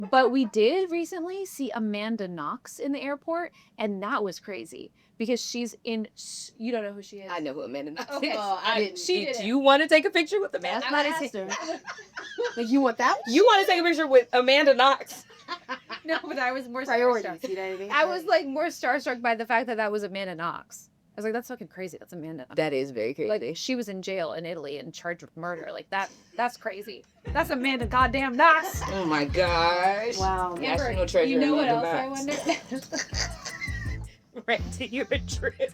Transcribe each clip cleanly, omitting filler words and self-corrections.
But we did recently see Amanda Knox in the airport, and that was crazy because she's in. You don't know who she is. I know who Amanda Knox Okay. is. I didn't. Did you want to take a picture with Amanda? That's not his sister. Like, you want that one? You want to take a picture with Amanda Knox? No, but I was more Priorities, starstruck. you know what I mean? I was like more starstruck by the fact that that was Amanda Knox. I was like, that's fucking crazy. That's Amanda Knox. That is very crazy. Like, she was in jail in Italy and charged with murder. Like, that's crazy. That's Amanda goddamn Knox. Oh my gosh. Wow. National treasure. You know what else Amanda I Knox. wonder? Renting you a trip.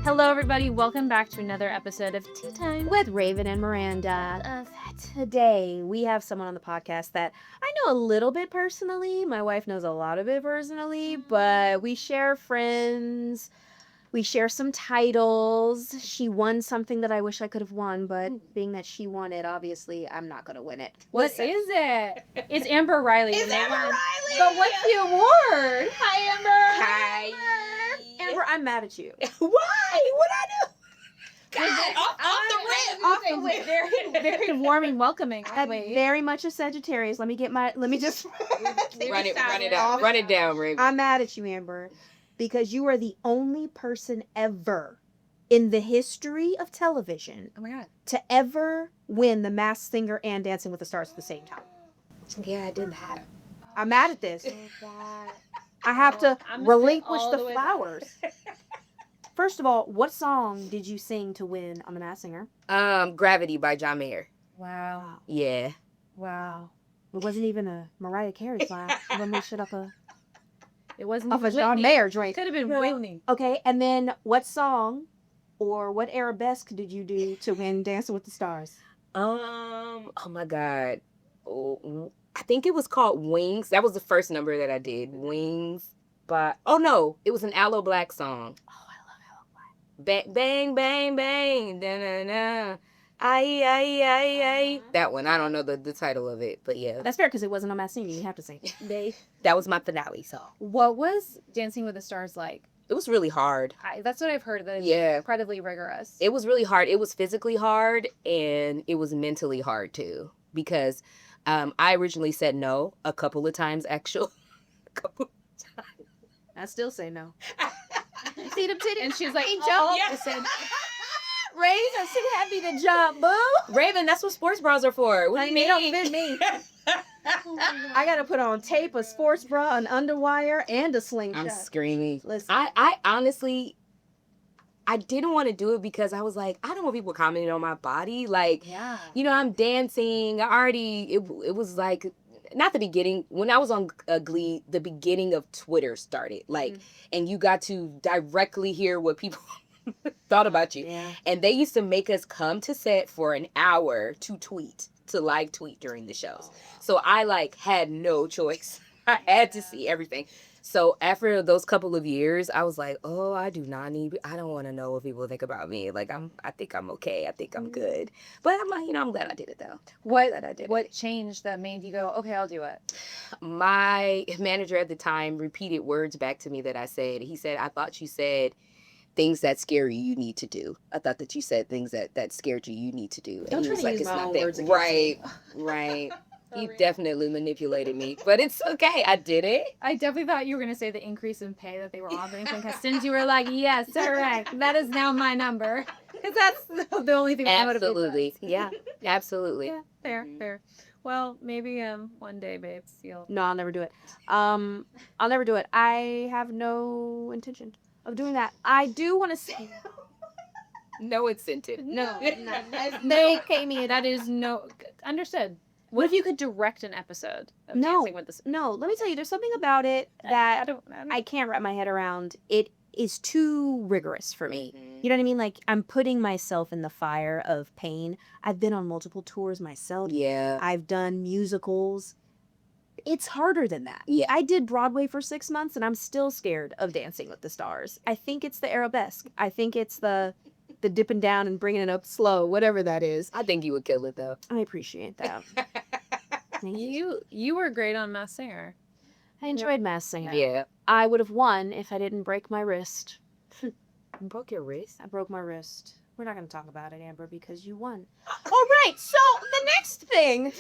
Hello, everybody. Welcome back to another episode of Tea Time. With Raven and Miranda. Today, we have someone on the podcast that I know a little bit personally. My wife knows a lot of it personally, but we share friends. We share some titles. She won something that I wish I could have won, but being that she won it, obviously, I'm not going to win it. What is it? It's Amber Riley. It's and they Amber won- Riley! But what's the award? Hi, Amber. Hi. Amber, I'm mad at you. Why? What'd I do? God, off the rip. Very warm and welcoming. I'm very much a Sagittarius. Let me just... Run it out. Run it down, Raven. I'm mad at you, Amber, because you are the only person ever in the history of television Oh my god. to ever win The Masked Singer and Dancing with the Stars at the same time. Yeah, I did that. I'm mad at this. I have to I'm gonna sit relinquish all the the way flowers. First of all, what song did you sing to win on The Masked Singer? Gravity by John Mayer. Wow. Yeah. Wow. It wasn't even a Mariah Carey flag. When we shut up It wasn't off a Whitney. John Mayer joint. Could have been Whitney. Okay, and then what song or what arabesque did you do to win Dancing with the Stars? Oh my God. Oh, I think it was called Wings. That was the first number that I did. Wings. But no, it was an Aloe Black song. Oh, I love Aloe Black. Bang, bang, bang, bang. Da, na, na. Ay, ay, ay, ay. That one. I don't know the title of it, but yeah. That's fair because it wasn't on Masked Singer. You have to sing. That was my finale song. What was Dancing with the Stars like? It was really hard. That's what I've heard. That it's Yeah. incredibly rigorous. It was really hard. It was physically hard and it was mentally hard too. Because I originally said no a couple of times, actually. A couple of times. I still say no. See them titties? And she's like, Hey, oh, yeah. listen. Raise, I'm so happy to jump, boo. Raven, that's what sports bras are for. What do you They don't mean? fit me. I gotta put on tape, a sports bra, an underwire, and a slingshot. I'm screaming. Listen. I honestly, I didn't want to do it because I was like, I don't want people commenting on my body. Like, Yeah. you know, I'm dancing. It was like, not the beginning. When I was on Glee, the beginning of Twitter started. Like, and you got to directly hear what people thought about you. Yeah. And they used to make us come to set for an hour to live tweet during the shows. So I like had no choice. I had to see everything. So after those couple of years, I was like, oh, I don't want to know what people think about me. Like I think I'm okay. I think I'm good. But I'm glad I did it though. What changed that made you go, okay, I'll do it? My manager at the time repeated words back to me that I said. He said, I thought you said things that scare you need to do. I thought that you said things that scared you need to do. Don't he try was to like, use it's my not own that. words against Right, right. He definitely manipulated me, but it's okay. I did it. I definitely thought you were going to say the increase in pay that they were offering contestants. You were like, yes, correct. That is now my number. Because that's the only thing I would have Absolutely. Yeah, absolutely. Yeah, fair. Well, maybe one day, babes, you'll... No, I'll never do it. I'll never do it. I have no intention of doing that. I do want to say... No incentive. No. They pay me. That is no... Understood. What if you could direct an episode of Dancing with the... No, let me tell you, there's something about it that I can't wrap my head around. It is too rigorous for me. You know what I mean? Like, I'm putting myself in the fire of pain. I've been on multiple tours myself. Yeah. I've done musicals. It's harder than that. Yeah. I did Broadway for 6 months, and I'm still scared of Dancing with the Stars. I think it's the arabesque. I think it's the dipping down and bringing it up slow, whatever that is. I think you would kill it, though. I appreciate that. You were great on Masked Singer. I enjoyed Masked Singer. Yeah. I would have won if I didn't break my wrist. You broke your wrist? I broke my wrist. We're not going to talk about it, Amber, because you won. All right, so the next thing.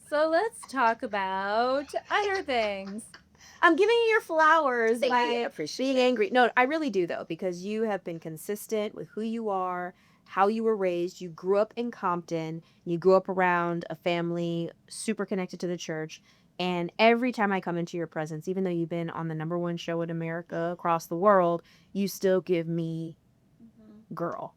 So let's talk about other things. I'm giving you your flowers Thank you. I by appreciate being it. angry. No, I really do, though, because you have been consistent with who you are, how you were raised. You grew up in Compton. You grew up around a family super connected to the church. And every time I come into your presence, even though you've been on the #1 show in America across the world, you still give me girl.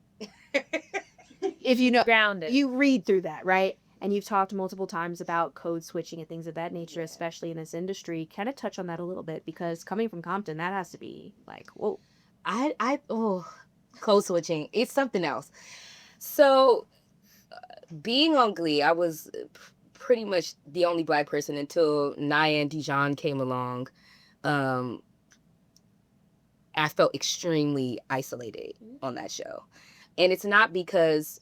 If you know, Grounded. you read through that, right? And you've talked multiple times about code switching and things of that nature, especially in this industry. Kind of touch on that a little bit, because coming from Compton, that has to be like, whoa. Code switching. It's something else. So, being on Glee, I was pretty much the only Black person until Naya and Dijon came along. I felt extremely isolated on that show. And it's not because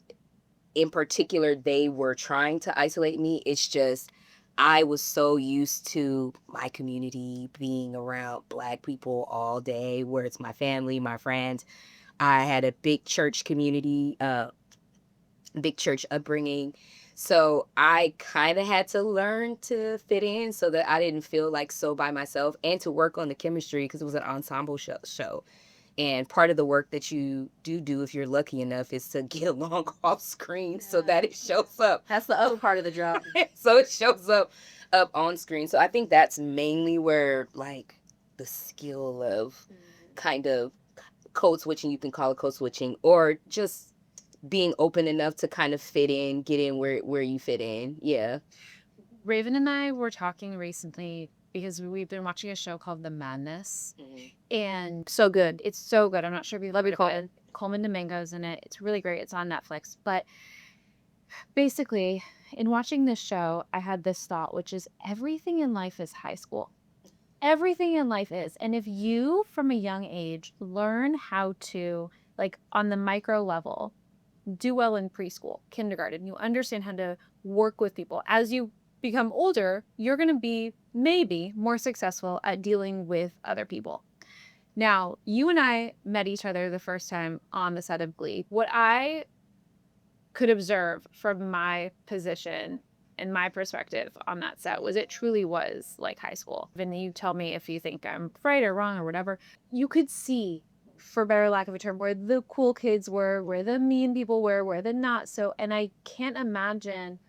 in particular they were trying to isolate me. It's just I was so used to my community, being around Black people all day, where it's my family, my friends. I had a big church community, big church upbringing. So I kind of had to learn to fit in so that I didn't feel like so by myself, and to work on the chemistry, because it was an ensemble show. And part of the work that you do if you're lucky enough is to get along off screen so that it shows up. That's the other part of the job. So it shows up on screen. So I think that's mainly where like the skill of kind of code switching, you can call it code switching, or just being open enough to kind of fit in, get in where you fit in. Yeah. Raven and I were talking recently because we've been watching a show called The Madness. And So good. it's so good. I'm not sure if you've Let me heard call of it. Coleman Domingo's in it. It's really great. It's on Netflix. But basically, in watching this show, I had this thought, which is everything in life is high school. Everything in life is. And if you, from a young age, learn how to, like on the micro level, do well in preschool, kindergarten, you understand how to work with people. As you become older, you're going to be maybe more successful at dealing with other people. Now, you and I met each other the first time on the set of Glee. What I could observe from my position and my perspective on that set was it truly was like high school. And you tell me if you think I'm right or wrong or whatever. You could see, for better lack of a term, where the cool kids were, where the mean people were, where the not so. And I can't imagine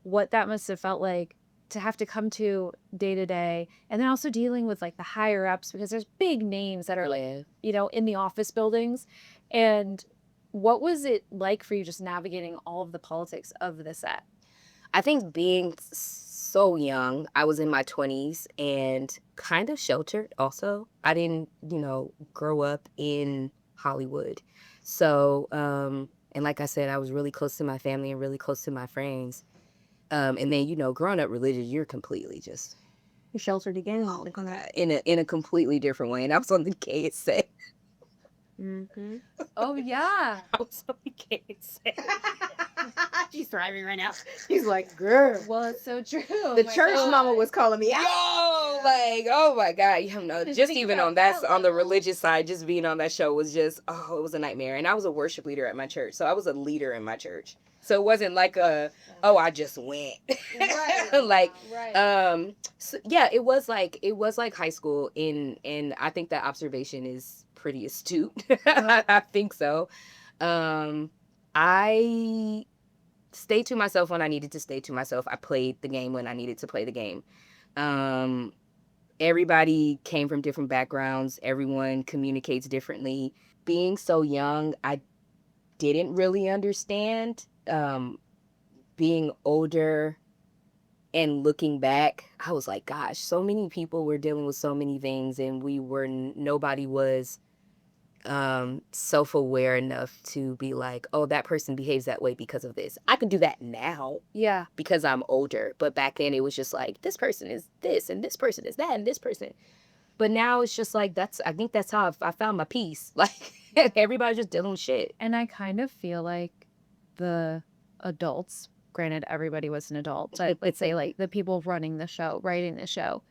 what that must have felt like to have to come to day to day, and then also dealing with like the higher ups, because there's big names that are like, you know, in the office buildings. And what was it like for you just navigating all of the politics of the set? I think being so young, I was in my 20s and kind of sheltered also. I didn't, grow up in Hollywood. So, and like I said, I was really close to my family and really close to my friends. And then, growing up religious, you're completely just You're sheltered again. oh, God, in a completely different way. And I was on the kids set. Mm-hmm. Oh, yeah. I was on the kids set. She's thriving right now. She's like, girl. Well, it's so true. The church mama was calling me out. Yo, like, oh my God, just even on the religious side, just being on that show was just, it was a nightmare. And I was a worship leader at my church, so I was a leader in my church. So it wasn't like I just went. Right. So yeah, it was like high school, and I think that observation is pretty astute. I think so. I stayed to myself when I needed to stay to myself. I played the game when I needed to play the game. Everybody came from different backgrounds. Everyone communicates differently. Being so young, I didn't really understand. Being older and looking back, I was like, gosh, so many people were dealing with so many things, and nobody was self-aware enough to be like, oh, that person behaves that way because of this. I can do that now. Yeah. Because I'm older. But back then it was just like, this person is this and this person is that and this person. But now it's just like, I think that's how I found my peace. Like, everybody's just dealing with shit. And I kind of feel like the adults, granted everybody was an adult, but let's say like the people running the show, writing the show,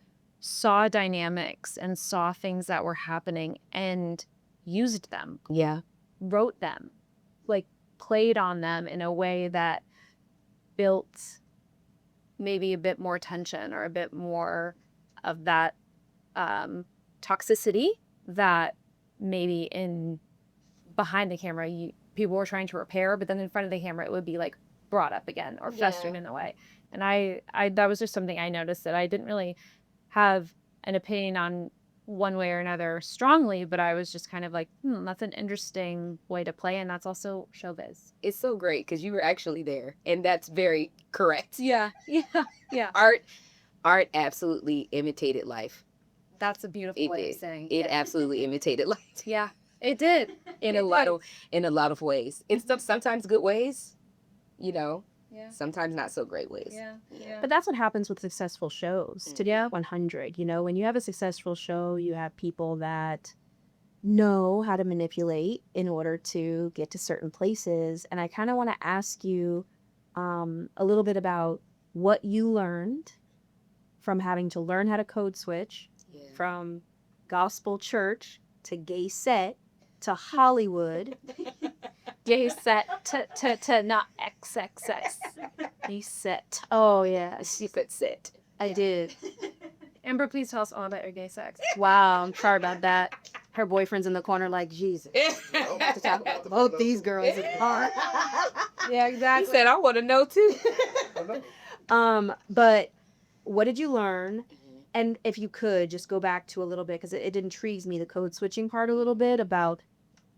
saw dynamics and saw things that were happening and used them. Yeah. wrote them, like played on them in a way that built maybe a bit more tension or a bit more of that toxicity that maybe in behind the camera people were trying to repair, but then in front of the camera it would be like brought up again or festered in a way. And I that was just something I noticed that I didn't really have an opinion on one way or another strongly, but I was just kind of like, that's an interesting way to play, and that's also showbiz. It's so great because you were actually there, and that's very correct. Yeah. Art absolutely imitated life. That's a beautiful It way did. of saying It absolutely imitated life Yeah, it did. in a lot of ways. In sometimes good ways, you know. Yeah. Sometimes not so great ways. Yeah. But that's what happens with successful shows. To Yeah. 100, when you have a successful show, you have people that know how to manipulate in order to get to certain places. And I kind of want to ask you a little bit about what you learned from having to learn how to code switch from gospel church to gay set to Hollywood. Gay set to not XXX. Gay set. Oh, yeah. She said sit. I did. Amber, please tell us all about your gay sex. Wow, I'm sorry about that. Her boyfriend's in the corner like, Jesus. To talk about both these girls apart. Yeah, He exactly. said, I want to know too. But what did you learn? And if you could just go back to a little bit, because it intrigues me, the code switching part a little bit about,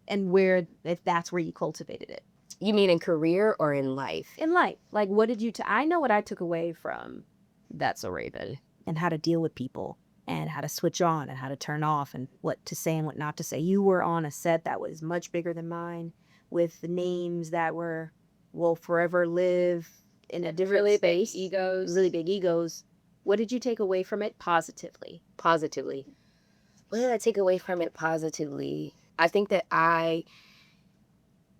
and where, if that's where you cultivated it. You mean in career or in life? In life, like what did you, I know what I took away from That's a Raven, and how to deal with people, and how to switch on, and how to turn off, and what to say and what not to say. You were on a set that was much bigger than mine, with names that will forever live in a different really space. big egos. Really big egos. What did you take away from it positively? Positively. What did I take away from it positively? I think that I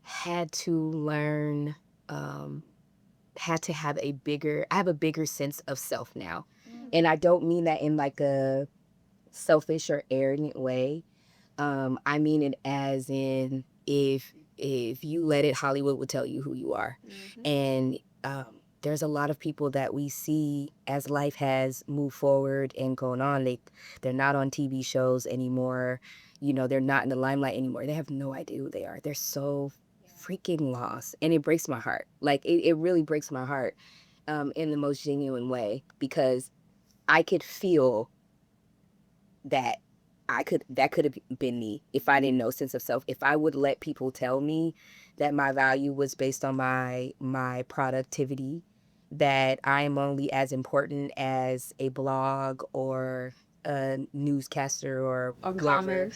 had to learn, had to have I have a bigger sense of self now. And I don't mean that in like a selfish or arrogant way. I mean it as in if you let it, Hollywood will tell you who you are. And there's a lot of people that we see as life has moved forward and gone on. They're not on TV shows anymore. They're not in the limelight anymore. They have no idea who they are. They're so freaking lost. And it breaks my heart. Like, it really breaks my heart in the most genuine way, because I could feel that that could have been me if I didn't know sense of self. If I would let people tell me that my value was based on my productivity, that I am only as important as a blog or a newscaster or blogger.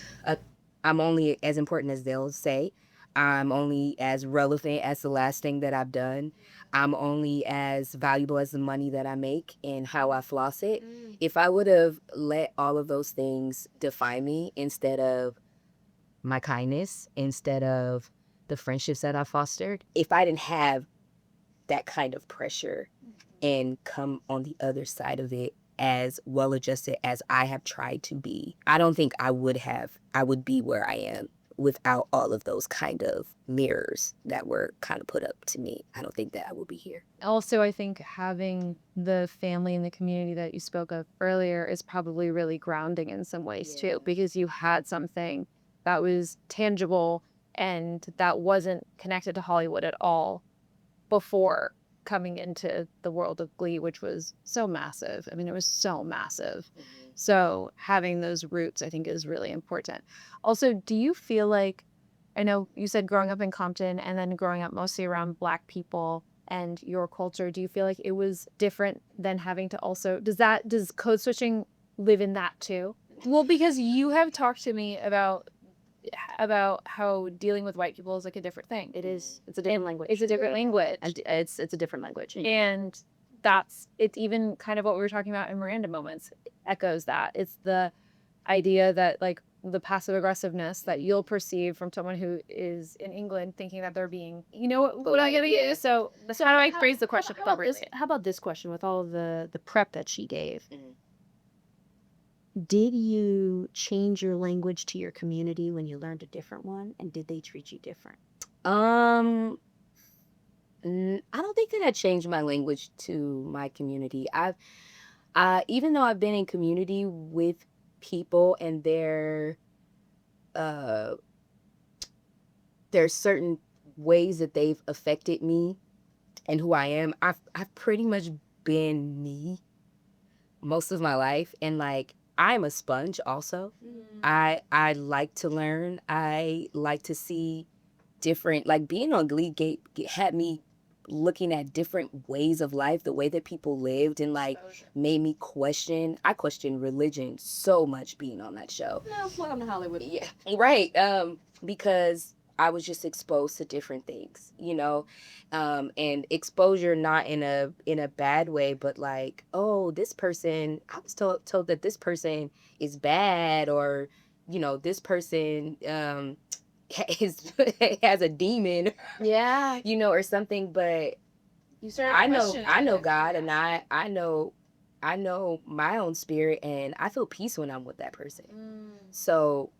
I'm only as important as they'll say. I'm only as relevant as the last thing that I've done. I'm only as valuable as the money that I make and how I floss it. If I would have let all of those things define me instead of my kindness, instead of the friendships that I fostered, if I didn't have that kind of pressure and come on the other side of it as well adjusted as I have tried to be, I don't think I would be where I am without all of those kind of mirrors that were kind of put up to me. I don't think that I would be here. Also, I think having the family and the community that you spoke of earlier is probably really grounding in some ways too, because you had something that was tangible and that wasn't connected to Hollywood at all before coming into the world of Glee, which was so massive. I mean, it was so massive. So having those roots, I think, is really important. Also, do you feel like, I know you said growing up in Compton and then growing up mostly around Black people and your culture, do you feel like it was different than having to also, does code switching live in that too? Well, because you have talked to me about how dealing with white people is like a different thing. It is. It's a different language. It's a different language. It's a different language. And it's even kind of what we were talking about in Miranda moments echoes that. It's the idea that like the passive aggressiveness that you'll perceive from someone who is in England thinking that they're being, what I gotta get. So how do I phrase the question? How about this question with all of the prep that she gave? Did you change your language to your community when you learned a different one? And did they treat you different? I don't think that I changed my language to my community. Even though I've been in community with people and uh, there's certain ways that they've affected me and who I am, I've pretty much been me most of my life, and like I'm a sponge also. I like to learn. I like to see different, like being on Glee had me looking at different ways of life, the way that people lived, and like made me question. I questioned religion so much being on that show. No, welcome to Hollywood. Yeah, right. Because I was just exposed to different things, and exposure not in a bad way, but like, oh, this person, I was told that this person is bad, or this person is has a demon, Yeah. or something. But You started I know questioning I know it. God, and I know my own spirit, and I feel peace when I'm with that person. So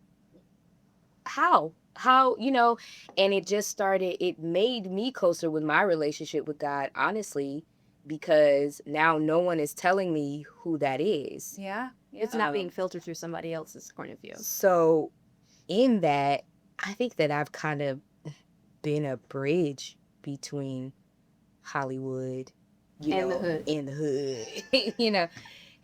how and it made me closer with my relationship with God, honestly, because now no one is telling me who that is. Yeah. It's not being filtered through somebody else's point of view. So in that, I think that I've kind of been a bridge between Hollywood, And the hood. and the hood,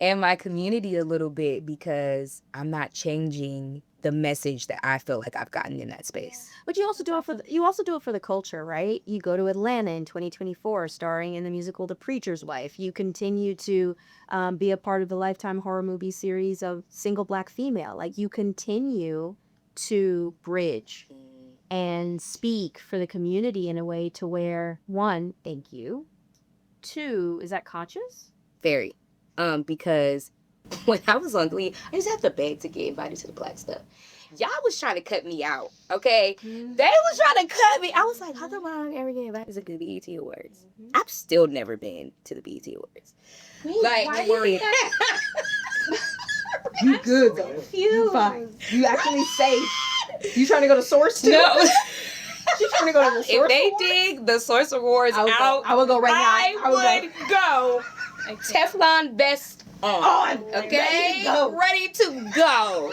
and my community a little bit, because I'm not changing the message that I feel like I've gotten in that space. But you also do it for the culture, right? You go to Atlanta in 2024, starring in the musical The Preacher's Wife. You continue to be a part of the Lifetime horror movie series of Single Black Female. Like, you continue to bridge and speak for the community in a way to where, one, thank you. Two, is that conscious? Very. Because when I was on Glee, I just have to beg to get invited to the Black stuff. Y'all was trying to cut me out, okay? They was trying to cut me. I was like, how come I don't ever get invited to the BET Awards? I've still never been to the BET Awards. Don't worry. You good though. You fine. You actually safe. You trying to go to Source too? No. You trying to go to the Source If they Awards? dig the Source Awards I would go right now. I would go. Teflon vest on. Okay? Ready to go.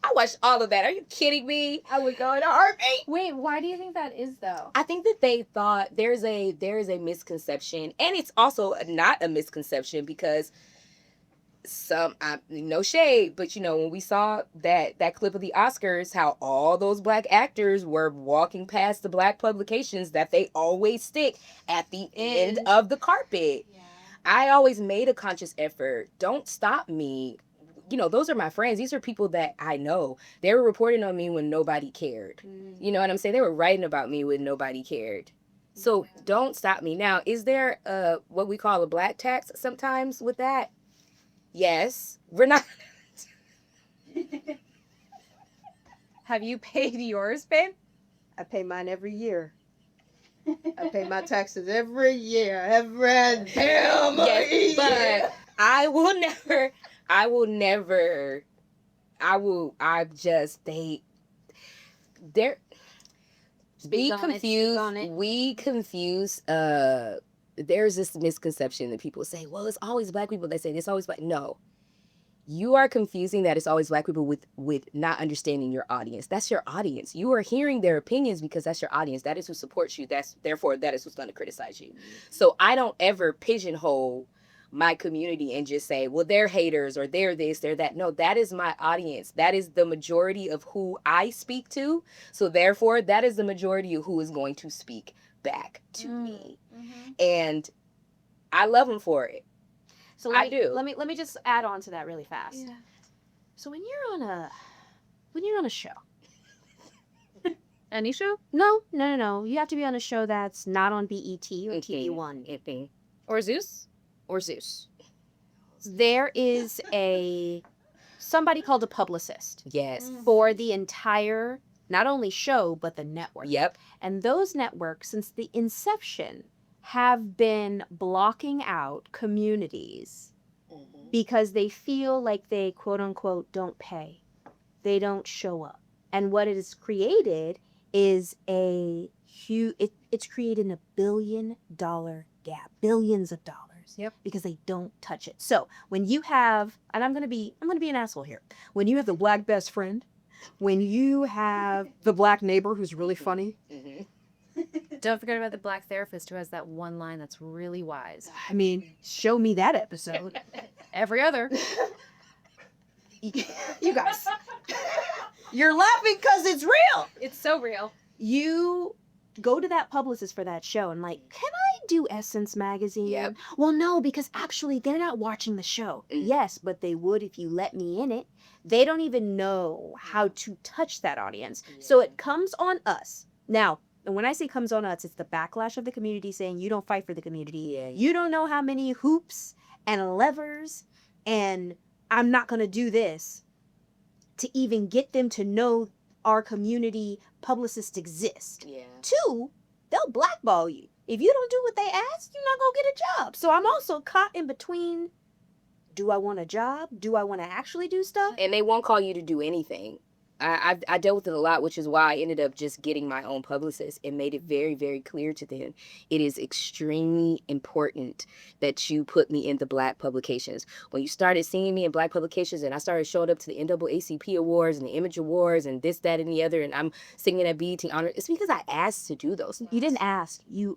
I watched all of that. Are you kidding me? I would go in a heartbeat. Wait, why do you think that is though? I think that they thought there is a misconception, and it's also not a misconception, because no shade, but when we saw that clip of the Oscars, how all those Black actors were walking past the Black publications that they always stick at the end of the carpet. Yeah. I always made a conscious effort. Don't stop me. Those are my friends. These are people that I know. They were reporting on me when nobody cared. You know what I'm saying? They were writing about me when nobody cared. So don't stop me. Now, is there what we call a Black tax sometimes with that? Yes. We're not. Have you paid yours, babe? I pay mine every year. I pay my taxes every year. Every damn year. But I they're we confuse there's this misconception that people say, well, it's always Black people. They say it's always Black. No, you are confusing that it's always Black people with not understanding your audience. That's your audience. You are hearing their opinions because that's your audience. That is who supports you. Therefore that is who's going to criticize you. So I don't ever pigeonhole my community and just say, well, they're haters, or they're this, they're that. No, that is my audience. That is the majority of who I speak to. So therefore, that is the majority of who is going to speak back to me. And I love them for it. So I do. Let me just add on to that really fast. Yeah. So when you're on a show, any show? No. You have to be on a show that's not on BET or TV1 or Zeus. There is somebody called a publicist. Yes. For the entire, not only show, but the network. Yep. And those networks, since the inception, have been blocking out communities because they feel like they, quote unquote, don't pay. They don't show up. And what it has created is a huge, it's created a $1 billion gap, billions of dollars. Yep. Because they don't touch it. So when you have, and I'm gonna be an asshole here. When you have the black best friend, when you have the black neighbor who's really funny. Don't forget about the black therapist who has that one line that's really wise. I mean, show me that episode. Every other. You guys, you're laughing because it's real. It's so real. You go to that publicist for that show and like, can I do Essence magazine? Yep. Well, no, because actually they're not watching the show. Yes, but they would if you let me in it. They don't even know how to touch that audience. So it comes on us. Now, and when I say comes on us, it's the backlash of the community saying you don't fight for the community. Yeah. You don't know how many hoops and levers and I'm not going to do this to even get them to know our community publicists exist. Yeah. 2, they'll blackball you. If you don't do what they ask, you're not going to get a job. So I'm also caught in between, do I want a job? Do I want to actually do stuff? And they won't call you to do anything. I dealt with it a lot, which is why I ended up just getting my own publicist and made it very, very clear to them. It is extremely important that you put me in the Black publications. When you started seeing me in Black publications and I started showing up to the NAACP Awards and the Image Awards and this, that, and the other, and I'm singing at BET Honor, it's because I asked to do those things. You didn't ask. You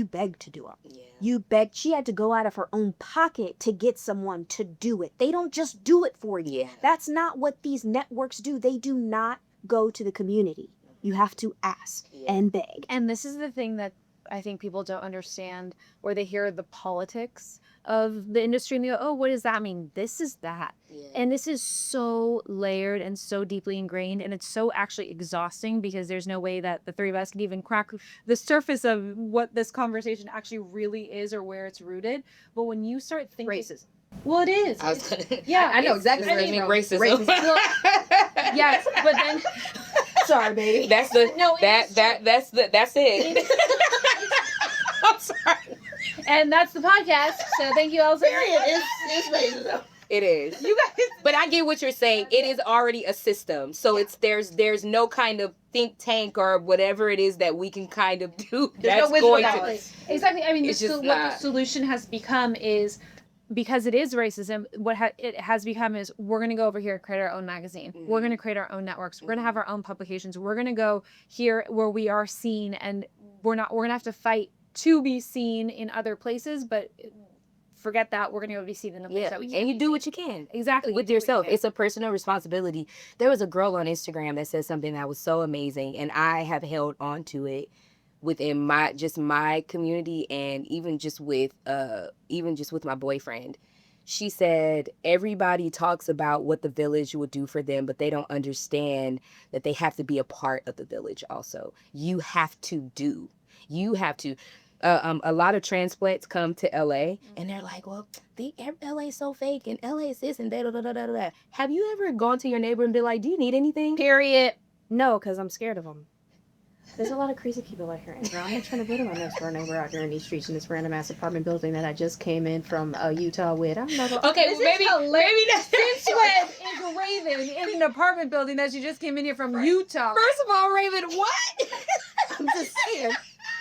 begged to do them. Yeah. You begged. She had to go out of her own pocket to get someone to do it. They don't just do it for you. Yeah. That's not what these networks do. They do not go to the community. You have to ask and beg. And this is the thing that I think people don't understand, where they hear the politics of the industry and they go, oh, what does that mean? This is that. Yeah. And this is so layered and so deeply ingrained, and it's so actually exhausting because there's no way that the three of us can even crack the surface of what this conversation actually really is or where it's rooted. But when you start thinking... Racism. Well, it is. I was gonna, Yeah, I know exactly what what I you mean. mean. Racism. Well, yes, but then... Sorry, baby. That's the No, that's it. I'm sorry. And that's the podcast. So thank you, Elsa. It's racism. It is. You guys, but I get what you're saying. It is already a system. So it's there's no kind of think tank or whatever it is that we can kind of do. That's going to. Exactly. I mean, It's just what the not. solution has become is, because it is racism, what it has become is, we're going to go over here and create our own magazine. Mm-hmm. We're going to create our own networks. We're going to have our own publications. We're going to go here where we are seen, and we're going to have to fight to be seen in other places, but forget that. We're going to go be seen in the place that we can. And you do what you can. Exactly. With yourself. It's a personal responsibility. There was a girl on Instagram that said something that was so amazing, and I have held on to it within my community, and even just with my boyfriend. She said, everybody talks about what the village will do for them, but they don't understand that they have to be a part of the village also. You have to. A lot of transplants come to LA and they're like, well, LA's so fake and LA is this and that. Have you ever gone to your neighbor and been like, do you need anything? Period. No, because I'm scared of them. There's a lot of crazy people out here. And I'm not trying to put my next door neighbor out here in these streets in this random ass apartment building that I just came in from Utah with. I'm not gonna... Okay, well, maybe that's Sweat is Raven in an apartment building that you just came in here from Utah. First of all, Raven, what? I'm just saying.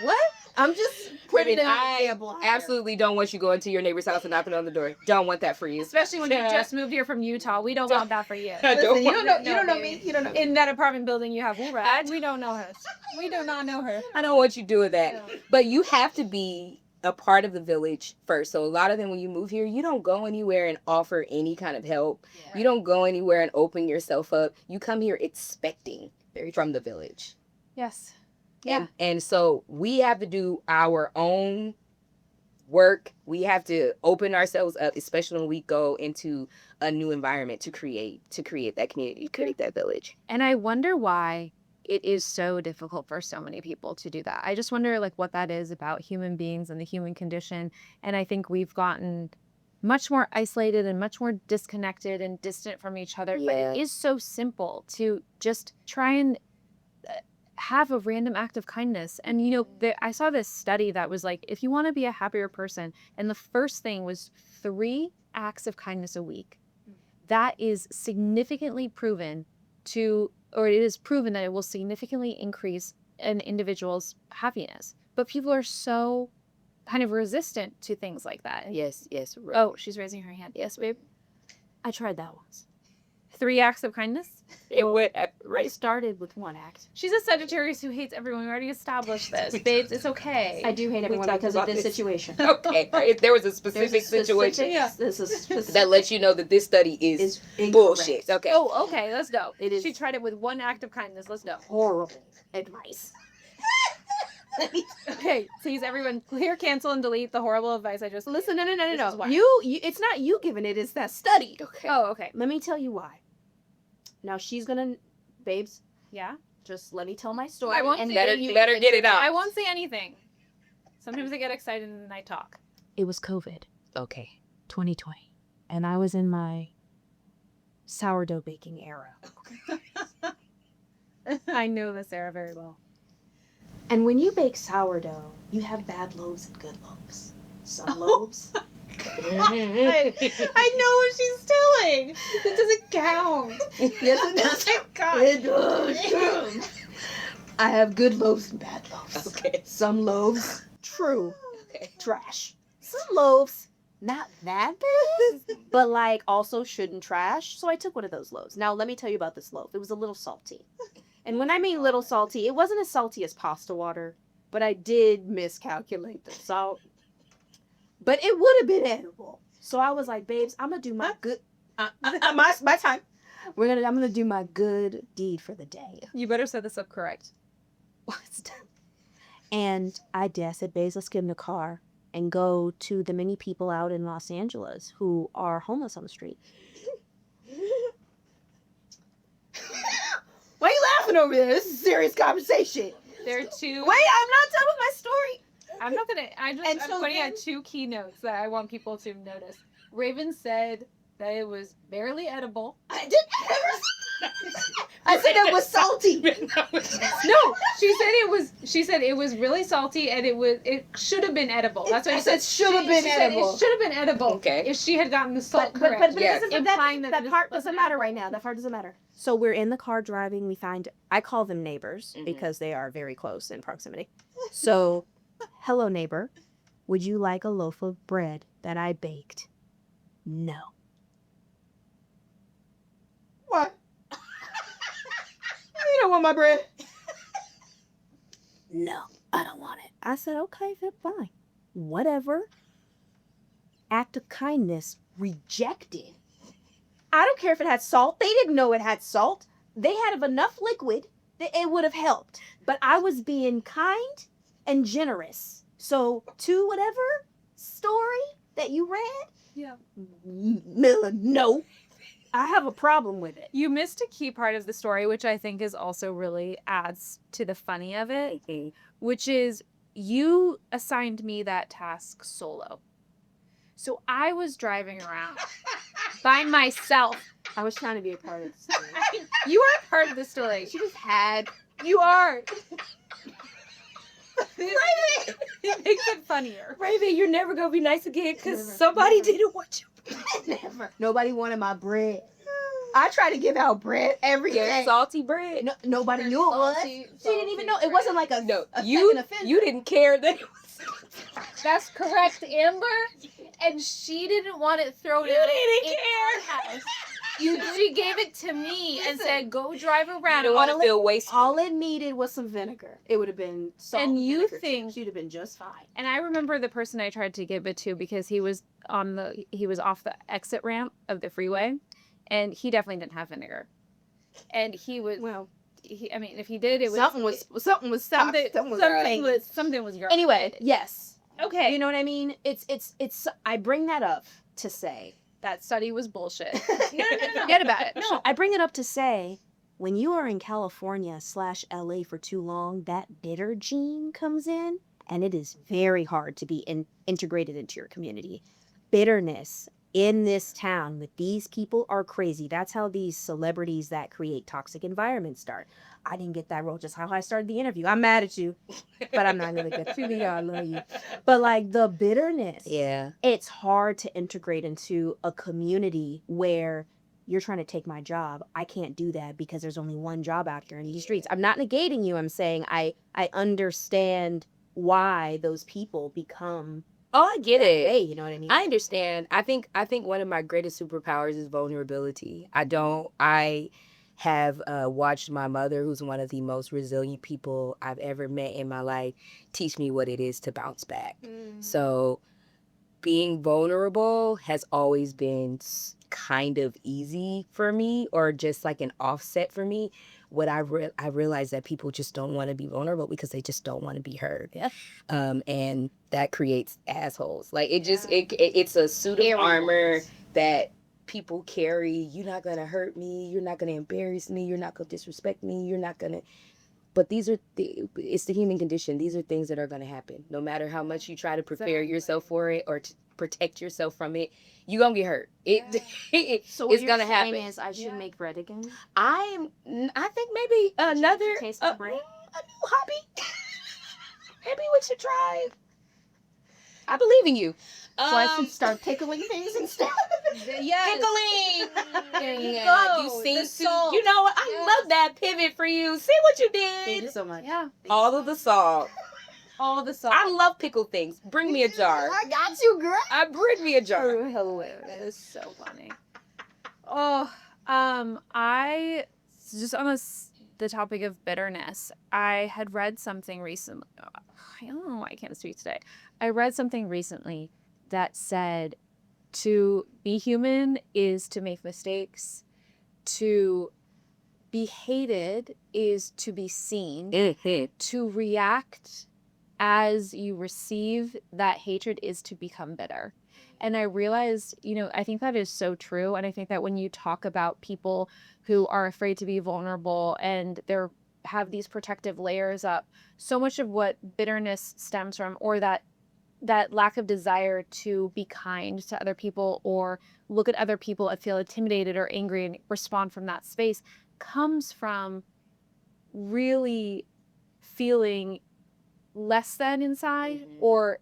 What? I'm just Raven, putting an I example out there. absolutely don't want you going to your neighbor's house and knocking on the door. Don't want that for you. Especially when you just moved here from Utah. We don't want that for you. I don't Listen, you want don't know, that. you don't know me. You don't know me. In that apartment building you have Ura. We don't know her. We do not know her. I don't want you doing that. But you have to be a part of the village first. So a lot of them, when you move here, you don't go anywhere and offer any kind of help. Yeah. You don't go anywhere and open yourself up. You come here expecting from the village. Yes. Yeah. And so we have to do our own work. We have to open ourselves up, especially when we go into a new environment to create that community, create that village. And I wonder why it is so difficult for so many people to do that. I just wonder what that is about human beings and the human condition. And I think we've gotten much more isolated and much more disconnected and distant from each other. Yeah. But it is so simple to just try and have a random act of kindness. And I saw this study that was like, if you want to be a happier person, and the first thing was 3 acts of kindness a week, that is significantly proven or it is proven that it will significantly increase an individual's happiness. But people are so kind of resistant to things like that. Yes. Oh, she's raising her hand. Yes, babe. I tried that once. 3 acts of kindness? It would I right. started with 1 act. She's a Sagittarius who hates everyone. We already established this. Babes, it's okay. I do hate everyone talked because of about this this. situation. Okay. If there was a specific situation This is specific. that lets you know that this study is incorrect. bullshit. Okay. Oh, okay. Let's go. It is- She tried it with 1 act of kindness. Let's go. Horrible advice. Okay, please, everyone, clear, cancel, and delete the horrible advice I just. Listen, no. This is why. You, it's not you giving it, it's that study. Okay. Oh, okay. Let me tell you why. Now she's gonna, babes, Yeah. just let me tell my story. I won't and say Let then her get it out. I won't say anything. Sometimes I get excited and then I talk. It was COVID, Okay. 2020, and I was in my sourdough baking era. I know this era very well. And when you bake sourdough, you have bad loaves and good loaves. Some loaves. I know what she's telling. It doesn't count. Yes, it does. It does. I have good loaves and bad loaves. Okay. Some loaves, true, Okay. trash. Some loaves, not that bad, but like also shouldn't trash. So I took one of those loaves. Now let me tell you about this loaf. It was a little salty. And when I mean little salty, it wasn't as salty as pasta water, but I did miscalculate the salt. But it would have been edible. So I was like, babes, I'm gonna do my good. My time. I'm gonna do my good deed for the day. You better set this up correct. What's done? And I said, babes, let's get in the car and go to the many people out in Los Angeles who are homeless on the street. Why are you laughing over there? This is a serious conversation. There are 2. Wait, I'm not done with my story. I'm not gonna. I'm And just so pointing then- out 2 keynotes that I want people to notice. Raven said that it was barely edible. I didn't ever. I said it was salty. No, she said it was really salty and it should have been edible. That's what I I said should have been She said edible. it should have been edible. Okay. If she had gotten the salt But correct. Yeah. Implying that that it part wasn't doesn't matter edible. right now. That part doesn't matter. So we're in the car driving. We find, I call them neighbors Mhm. because they are very close in proximity. So, hello neighbor, would you like a loaf of bread that I baked? No. What? You don't want my bread? No, I don't want it. I said, okay, fine. Whatever. Act of kindness rejected. I don't care if it had salt. They didn't know it had salt. They had enough liquid that it would have helped. But I was being kind and generous. So, to whatever story that you read, Yeah. Miller, no. I have a problem with it. You missed a key part of the story, which I think is also really adds to the funny of it, which is you assigned me that task solo. So I was driving around by myself. I was trying to be a part of the story. You are part of the story. She just had. You are. Raven, It makes it funnier. Raven, you're never gonna be nice again because Never. somebody Never. didn't want you. Never. Nobody wanted my bread. I try to give out bread every day. Salty bread. No, nobody knew it was. Salty- She didn't even know. salty It wasn't like a, No, a you second offender. you didn't care that it was. That's correct, Amber. And she didn't want it thrown You out didn't in care. our house. She gave it to me and Listen. said, "Go drive I around." don't want to feel wasteful. All it needed was some vinegar. It would have been salt. And you vinegar. think- she'd have been just fine. And I remember the person I tried to give it to because he was off the exit ramp of the freeway, and he definitely didn't have vinegar. And he was Well, I mean, if he did, it was something was stopped. something was garbage. Anyway, yes. Okay, You know what I mean? It's. I bring that up to say. that study was bullshit. No. Forget about it. No, I bring it up to say, when you are in California/LA for too long, that bitter gene comes in, and it is very hard to be integrated into your community. Bitterness, in this town with these people are crazy. That's how these celebrities that create toxic environments start. I didn't get that role, just how I started the interview. I'm mad at you, but I'm not gonna get you. I love you. But like the bitterness, Yeah. it's hard to integrate into a community where you're trying to take my job. I can't do that because there's only one job out here in these streets. I'm not negating you. I'm saying I understand why those people become Oh, I get that it. way, you know what I mean? I understand. I think one of my greatest superpowers is vulnerability. I have watched my mother, who's one of the most resilient people I've ever met in my life, teach me what it is to bounce back. So being vulnerable has always been kind of easy for me, or just like an offset for me. What I realized that people just don't want to be vulnerable because they just don't want to be heard. Yeah. And that creates assholes. Like it's a suit of armor that people carry. You're not gonna hurt me. You're not gonna embarrass me. You're not gonna disrespect me. You're not gonna. But it's the human condition. These are things that are going to happen. No matter how much you try to prepare yourself for it or to protect yourself from it, you're going to get hurt. So it's going to happen. Is I should make bread again? I think maybe another taste a the bread? new hobby. Maybe we should try. I believe in you. So I should start pickling things instead. Pickling. There you Yeah, go. you see, The salt. you know what? I love that pivot for you. See what you did. Thank you so much. Yeah. All of the salt. All the salt. I love pickled things. Bring me a jar. I got you, girl. Bring me a jar. That is so funny. Oh, I just on the topic of bitterness, I had read something recently. I don't know why I can't speak today. I read something recently that said to be human is to make mistakes. To be hated is to be seen. Mm-hmm. To react as you receive that hatred is to become bitter. And I realized, I think that is so true. And I think that when you talk about people who are afraid to be vulnerable and they're have these protective layers up, so much of what bitterness stems from, or that lack of desire to be kind to other people or look at other people and feel intimidated or angry and respond from that space, comes from really feeling less than inside, or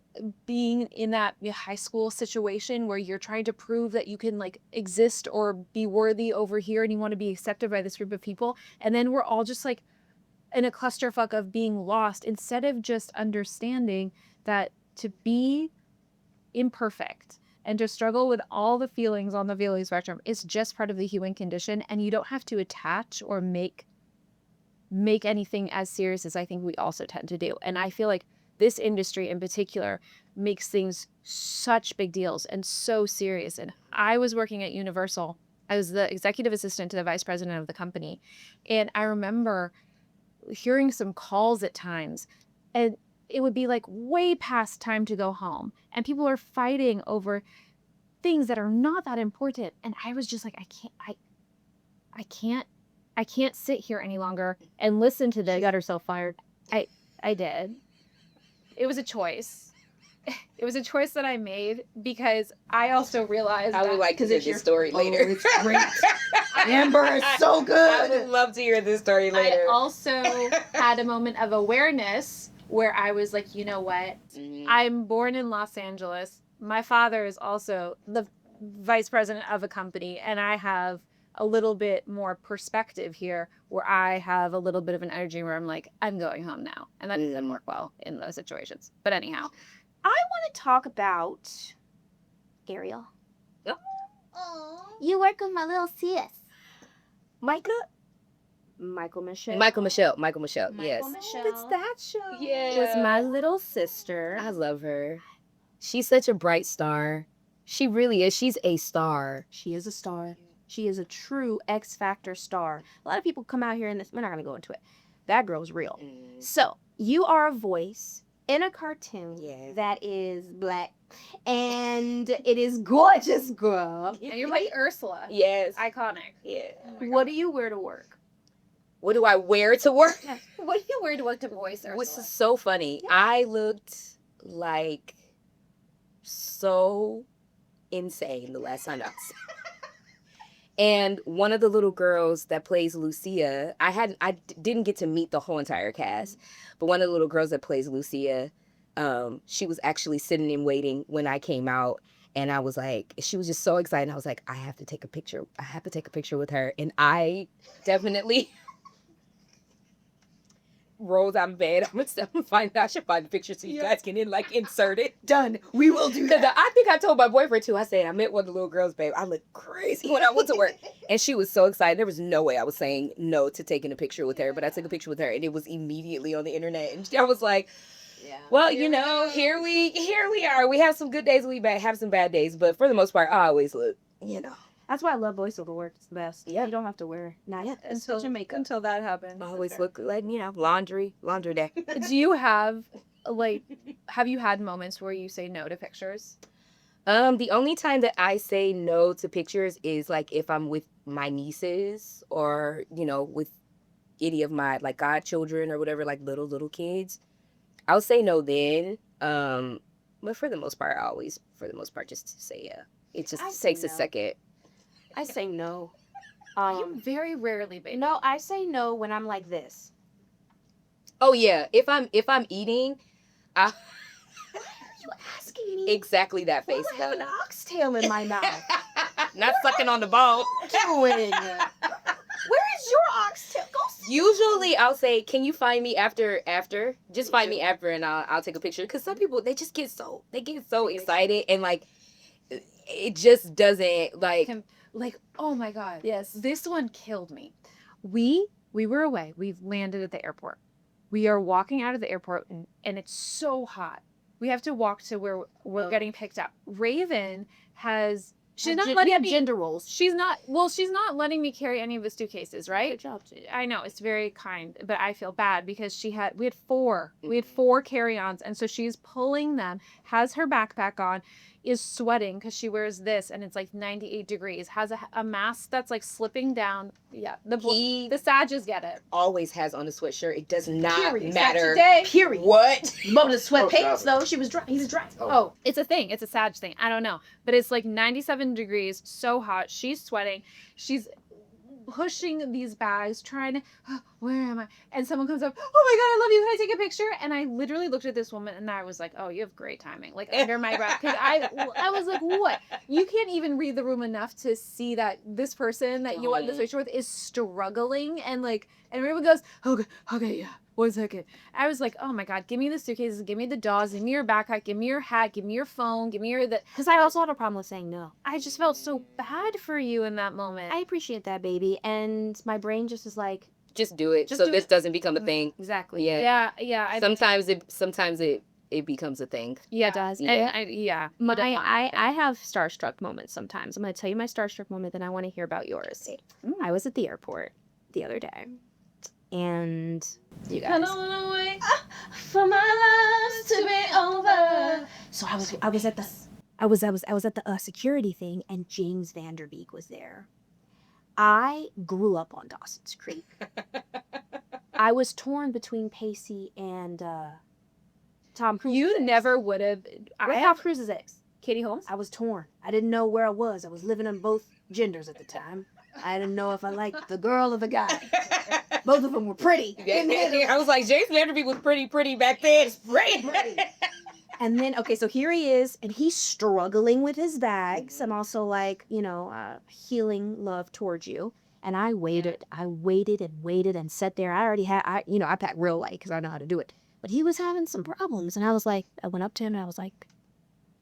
being in that high school situation where you're trying to prove that you can like exist or be worthy over here and you want to be accepted by this group of people. And then we're all just like in a clusterfuck of being lost, instead of just understanding that to be imperfect and to struggle with all the feelings on the feeling spectrum is just part of the human condition. And you don't have to attach or make anything as serious as I think we also tend to do. And I feel like this industry in particular makes things such big deals and so serious. And I was working at Universal. I was the executive assistant to the vice president of the company. And I remember hearing some calls at times, and it would be like way past time to go home. And people are fighting over things that are not that important. And I was just like, I can't sit here any longer and listen to this. Got herself fired. I did. It was a choice. It was a choice that I made because I also realized I would like to hear this story later. Oh, it's great. Amber is so I good. would love to hear this story later. I also had a moment of awareness where I was like, you know what? I'm born in Los Angeles. My father is also the vice president of a company, and I have a little bit more perspective here where I have a little bit of an energy where I'm like, I'm going home now. And that doesn't work well in those situations. But anyhow. I want to talk about Ariel. Yep. You work with my little sis. Michael Michelle. Michael Michelle, yes. Oh, it's that show. Yeah. It was my little sister. I love her. She's such a bright star. She really is. She's a star. She is a star. She is a true X Factor star. A lot of people come out here and we're not going to go into it. That girl's real. So, you are a voice in a cartoon that is black. And it is gorgeous, girl. And you're like Ursula. Yes. Iconic. Yeah. Oh what do you wear to work? What do I wear to work? What do you wear to work to voice Ursula? Which is so funny. I looked like so insane the last time I was. And one of the little girls that plays Lucia, didn't get to meet the whole entire cast, but one of the little girls that plays Lucia, she was actually sitting and waiting when I came out, and I was like, she was just so excited. I was like, I have to take a picture. I have to take a picture with her, and I definitely rolled out of bed. I should find the picture so you guys can insert it. Done. We will do that. I think I told my boyfriend too. I said, I met one of the little girls, babe. I looked crazy when I went to work. And she was so excited. There was no way I was saying no to taking a picture with her, but I took a picture with her and it was immediately on the internet. And I was like, well, here we are. We have some good days, we have some bad days, but for the most part, I always look, That's why I love voiceover work. It's the best. Yeah. You don't have to wear Until that happens. I always look like, laundry day. Do you have you had moments where you say no to pictures? The only time that I say no to pictures is like if I'm with my nieces or, with any of my like godchildren or whatever, like little kids. I'll say no then. But for the most part, just say yeah. It just takes a second. I say no. You very rarely, babe. No, I say no when I'm like this. Oh yeah, if I'm eating, You asking me? exactly that face. I have an oxtail in my mouth. Not sucking on the bone. Doing. Where is your oxtail? Go see. Usually I'll say, can you find me after? Just find me after and I'll take a picture. Because some people, they just get so excited and like, it just doesn't like. Oh my God. Yes. This one killed me. We were away. We've landed at the airport. We are walking out of the airport and it's so hot. We have to walk to where we're getting picked up. Raven she's not letting me gender roles. She's not letting me carry any of the suitcases, right? Good job. I know, it's very kind, but I feel bad because we had four carry-ons, and so she's pulling them, has her backpack on, is sweating because she wears this and it's like 98 degrees, has a mask that's like slipping down. Yeah, the Sages get it. Always has on a sweatshirt. It does not Period. matter. Period. What? Moment of sweatpants though. She was dry. He's dry. Oh, it's a thing. It's a Sag thing. I don't know. But it's like 97 degrees, so hot. She's sweating. She's pushing these bags, trying to, where am I? And someone comes up, oh my God, I love you. Can I take a picture? And I literally looked at this woman and I was like, oh, you have great timing. Like under my breath. Because I was like, what? You can't even read the room enough to see that this person that you want this picture with is struggling. And everyone goes, okay, yeah. 1 second. I was like, oh my God, give me the suitcases, give me the dolls, give me your backpack, give me your hat, give me your phone, give me Because I also had a problem with saying no. I just felt so bad for you in that moment. I appreciate that, baby. And my brain just is like, just do it. This doesn't become a thing. Exactly. Yeah. Yeah. Sometimes it becomes a thing. Yeah, it does. Yeah. I have starstruck moments sometimes. I'm going to tell you my starstruck moment, then I want to hear about yours. I was at the airport the other day, and you guys. For my life to be over. So I was at the security thing, and James Vanderbeek was there. I grew up on Dawson's Creek. I was torn between Pacey and Tom Cruise. You never would have. Tom Cruise's ex, Katie Holmes. I was torn. I didn't know where I was. I was living on both genders at the time. I didn't know if I liked the girl or the guy. Both of them were pretty. I was like, James Vanderbeek was pretty back then. It's pretty. And then, okay, so here he is, and he's struggling with his bags. I'm also like, healing love towards you. And I waited and sat there. I packed real light because I know how to do it. But he was having some problems. And I went up to him and I was like,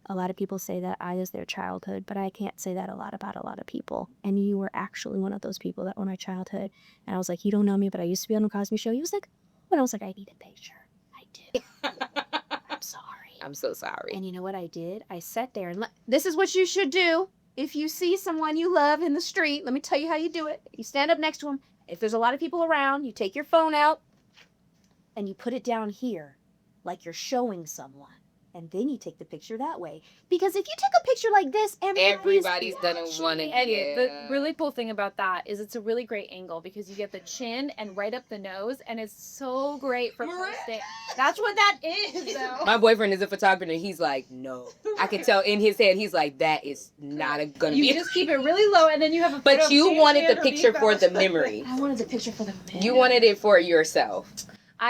a lot of people say that I was their childhood, but I can't say that about a lot of people. And you were actually one of those people that were my childhood. And I was like, you don't know me, but I used to be on the Cosby Show. He was like, but I was like, I need a picture. I did. I'm sorry. I'm so sorry. And you know what I did? I sat there and this is what you should do. If you see someone you love in the street, let me tell you how you do it. You stand up next to them. If there's a lot of people around, you take your phone out and you put it down here like you're showing someone. and then you take the picture that way. Because if you take a picture like this, Everybody's gonna want to. And the really cool thing about that is it's a really great angle because you get the chin and right up the nose, and it's so great for posting. That's what that is, though. My boyfriend is a photographer, and he's like, no. I can tell in his head, he's like, that is not gonna be. You just keep it really low, and then you have a photo But of you James wanted the Van Der picture Beek for the on- memory. I wanted the picture for the memory. You wanted it for yourself.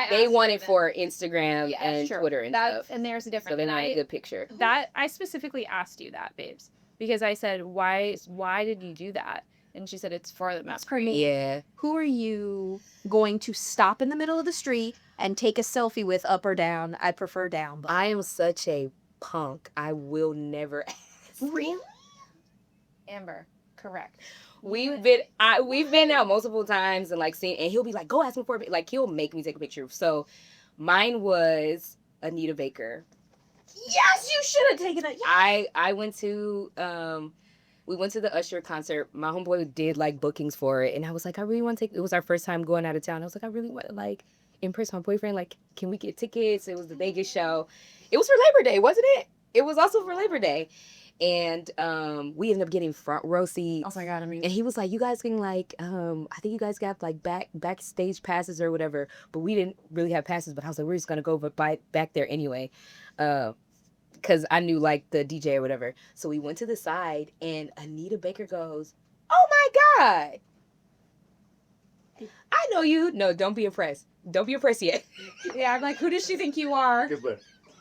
They asked want her it that. for Instagram Yeah, and sure. Twitter and that, stuff. And there's a difference. So they're not I- a good picture. That I specifically asked you that, babes, because I said, why did you do that? And she said, it's for the That's memory. for me. Yeah. Who are you going to stop in the middle of the street and take a selfie with, up or down? I prefer down. But I am such a punk. I will never ask. really? Amber, correct. We've been out multiple times and like seen, and he'll be like, go ask me for a like he'll make me take a picture. So mine was Anita Baker. Yes, you should have taken it. Yes. I went to we went to the Usher concert. My homeboy did like bookings for it, and I was like, I really want to take. It was our first time going out of town. I was like, I really want to like impress my boyfriend. Like, can we get tickets? It was the Vegas show. It was for Labor Day, wasn't it? It was also for Labor Day, and we ended up getting front row seats. Oh my god, I mean, And he was like, you guys can like, I think you guys got like backstage passes or whatever, but we didn't really have passes. But I was like, we're just gonna go back there anyway, because I knew like the DJ or whatever. So we went to the side, and Anita Baker goes, "Oh my God, I know you." No, don't be impressed. Don't be impressed yet. yeah, I'm like, who does she think you are?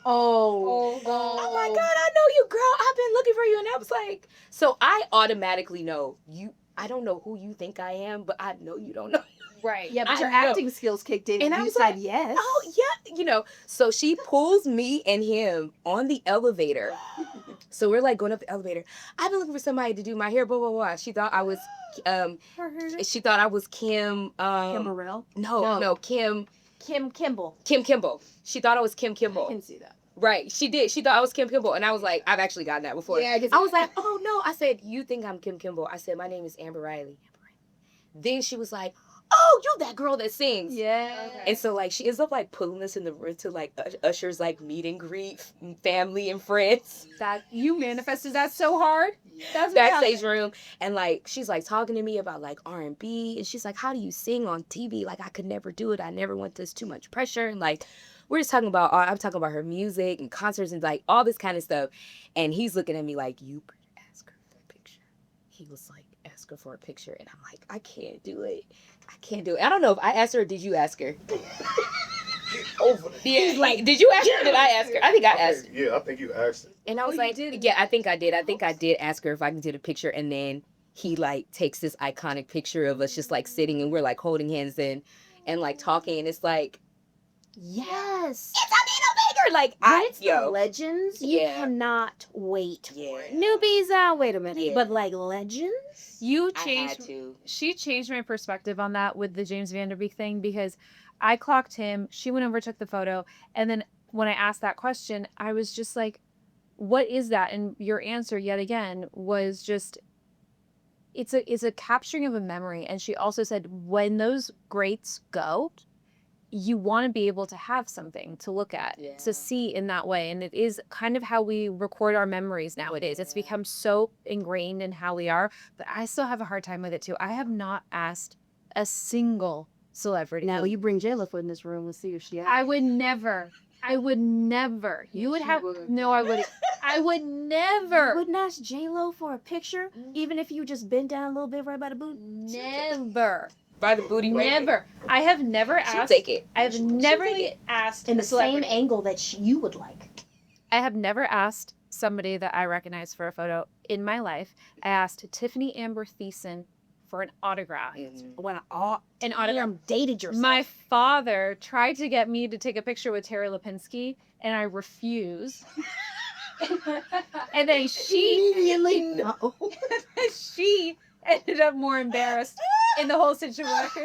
Oh. Oh my God, I know you, girl. I've been looking for you, and I was like, so I automatically know you. I don't know who you think I am, but I know you don't know. Right. Yeah, but I your know. acting skills kicked in, And and I you was said like, yes. Oh yeah, So she pulls me and him on the elevator. So we're like going up the elevator. I've been looking for somebody to do my hair. Blah blah blah. She thought I was She thought I was Kim. Kim Burrell? No, Kim Kimball. Kimball. She thought I was Kim I Kimball. can see that. Right, she did. She thought I was Kim Kimball, and I was like, I've actually gotten that before. Yeah, I was like, oh no. I said, you think I'm Kim Kimball? I said, my name is Amber Riley. Then she was like, oh, you that girl that sings. Yeah. And so like she ends up like pulling us in the room to like Usher's like meet and greet family and friends. That you manifested that so hard. That's Backstage room, and like she's like talking to me about like R&B, and she's like, how do you sing on TV? Like I could never do it. I never want this too much pressure. And like we're just talking about I'm talking about her music and concerts and like all this kind of stuff. And he's looking at me like, you better ask her for a picture. He was like, ask her for a picture, and I'm like, I can't do it. I can't do it. I don't know if I asked her or did you ask her? Yeah, like, did you ask her or did I ask her? I think I asked her. Yeah, I think you asked her. And I was you like, did? yeah, I think I did. I think I did ask her if I can do the picture. And then he like takes this iconic picture of us just like sitting and we're like holding hands and like talking. And it's like, Yes. it's Anita Baker. Like, When it's the legends, you Yeah. cannot wait Yeah. for it. Newbies, wait a minute. Yeah. But like legends? You I had changed. to. She changed my perspective on that with the James Van Der Beek thing because I clocked him. She went over, took the photo, and then when I asked that question, I was just like, "What is that?" And your answer, yet again, was just, "It's a capturing of a memory." And she also said, "When those greats go, you want to be able to have something to look at, Yeah. to see in that way." And it is kind of how we record our memories nowadays. It's become so ingrained in how we are, but I still have a hard time with it too. I have not asked a single celebrity. Now you bring J-Lo in this room. Let's see if she. I would never. I would never. You would Yes, you have. would. No, I wouldn't. I would You never. wouldn't ask J-Lo for a picture, even if you just bent down a little bit right by the boot. Never. By the booty. right Never. I have never She'll asked. take it. I have never take it. asked In a the same celebrity. angle that you would like. I have never asked somebody that I recognize for a photo in my life. I asked Tiffany Amber Thiessen for an autograph. When An autograph. Damn, dated yourself. My father tried to get me to take a picture with Terry Lipinski, and I refused. And then she immediately no. she ended up more embarrassed in the whole situation.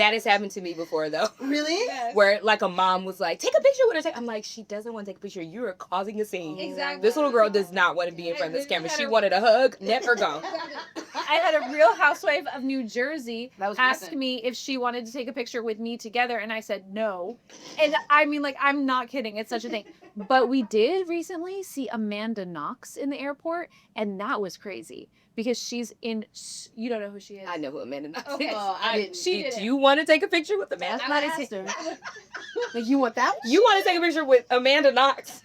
That has happened to me before, though. Really? Yes. Where, like, a mom was like, take a picture with her. I'm like, she doesn't want to take a picture. You are causing a scene. Exactly. This little girl does not want to be in I front of this literally camera. had She a- wanted a hug. Never go. I had a Real Housewife of New Jersey That was ask recent. me if she wanted to take a picture with me together, and I said no. And I mean, like, I'm not kidding. It's such a thing. But we did recently see Amanda Knox in the airport, and that was crazy because she's in. You don't know who she is. I know who Amanda Knox Okay. is. Well, I didn't. She Did did it. you want to take a picture with Amanda? That's not I his asked sister. Like, you want that? You want to take a picture with Amanda Knox?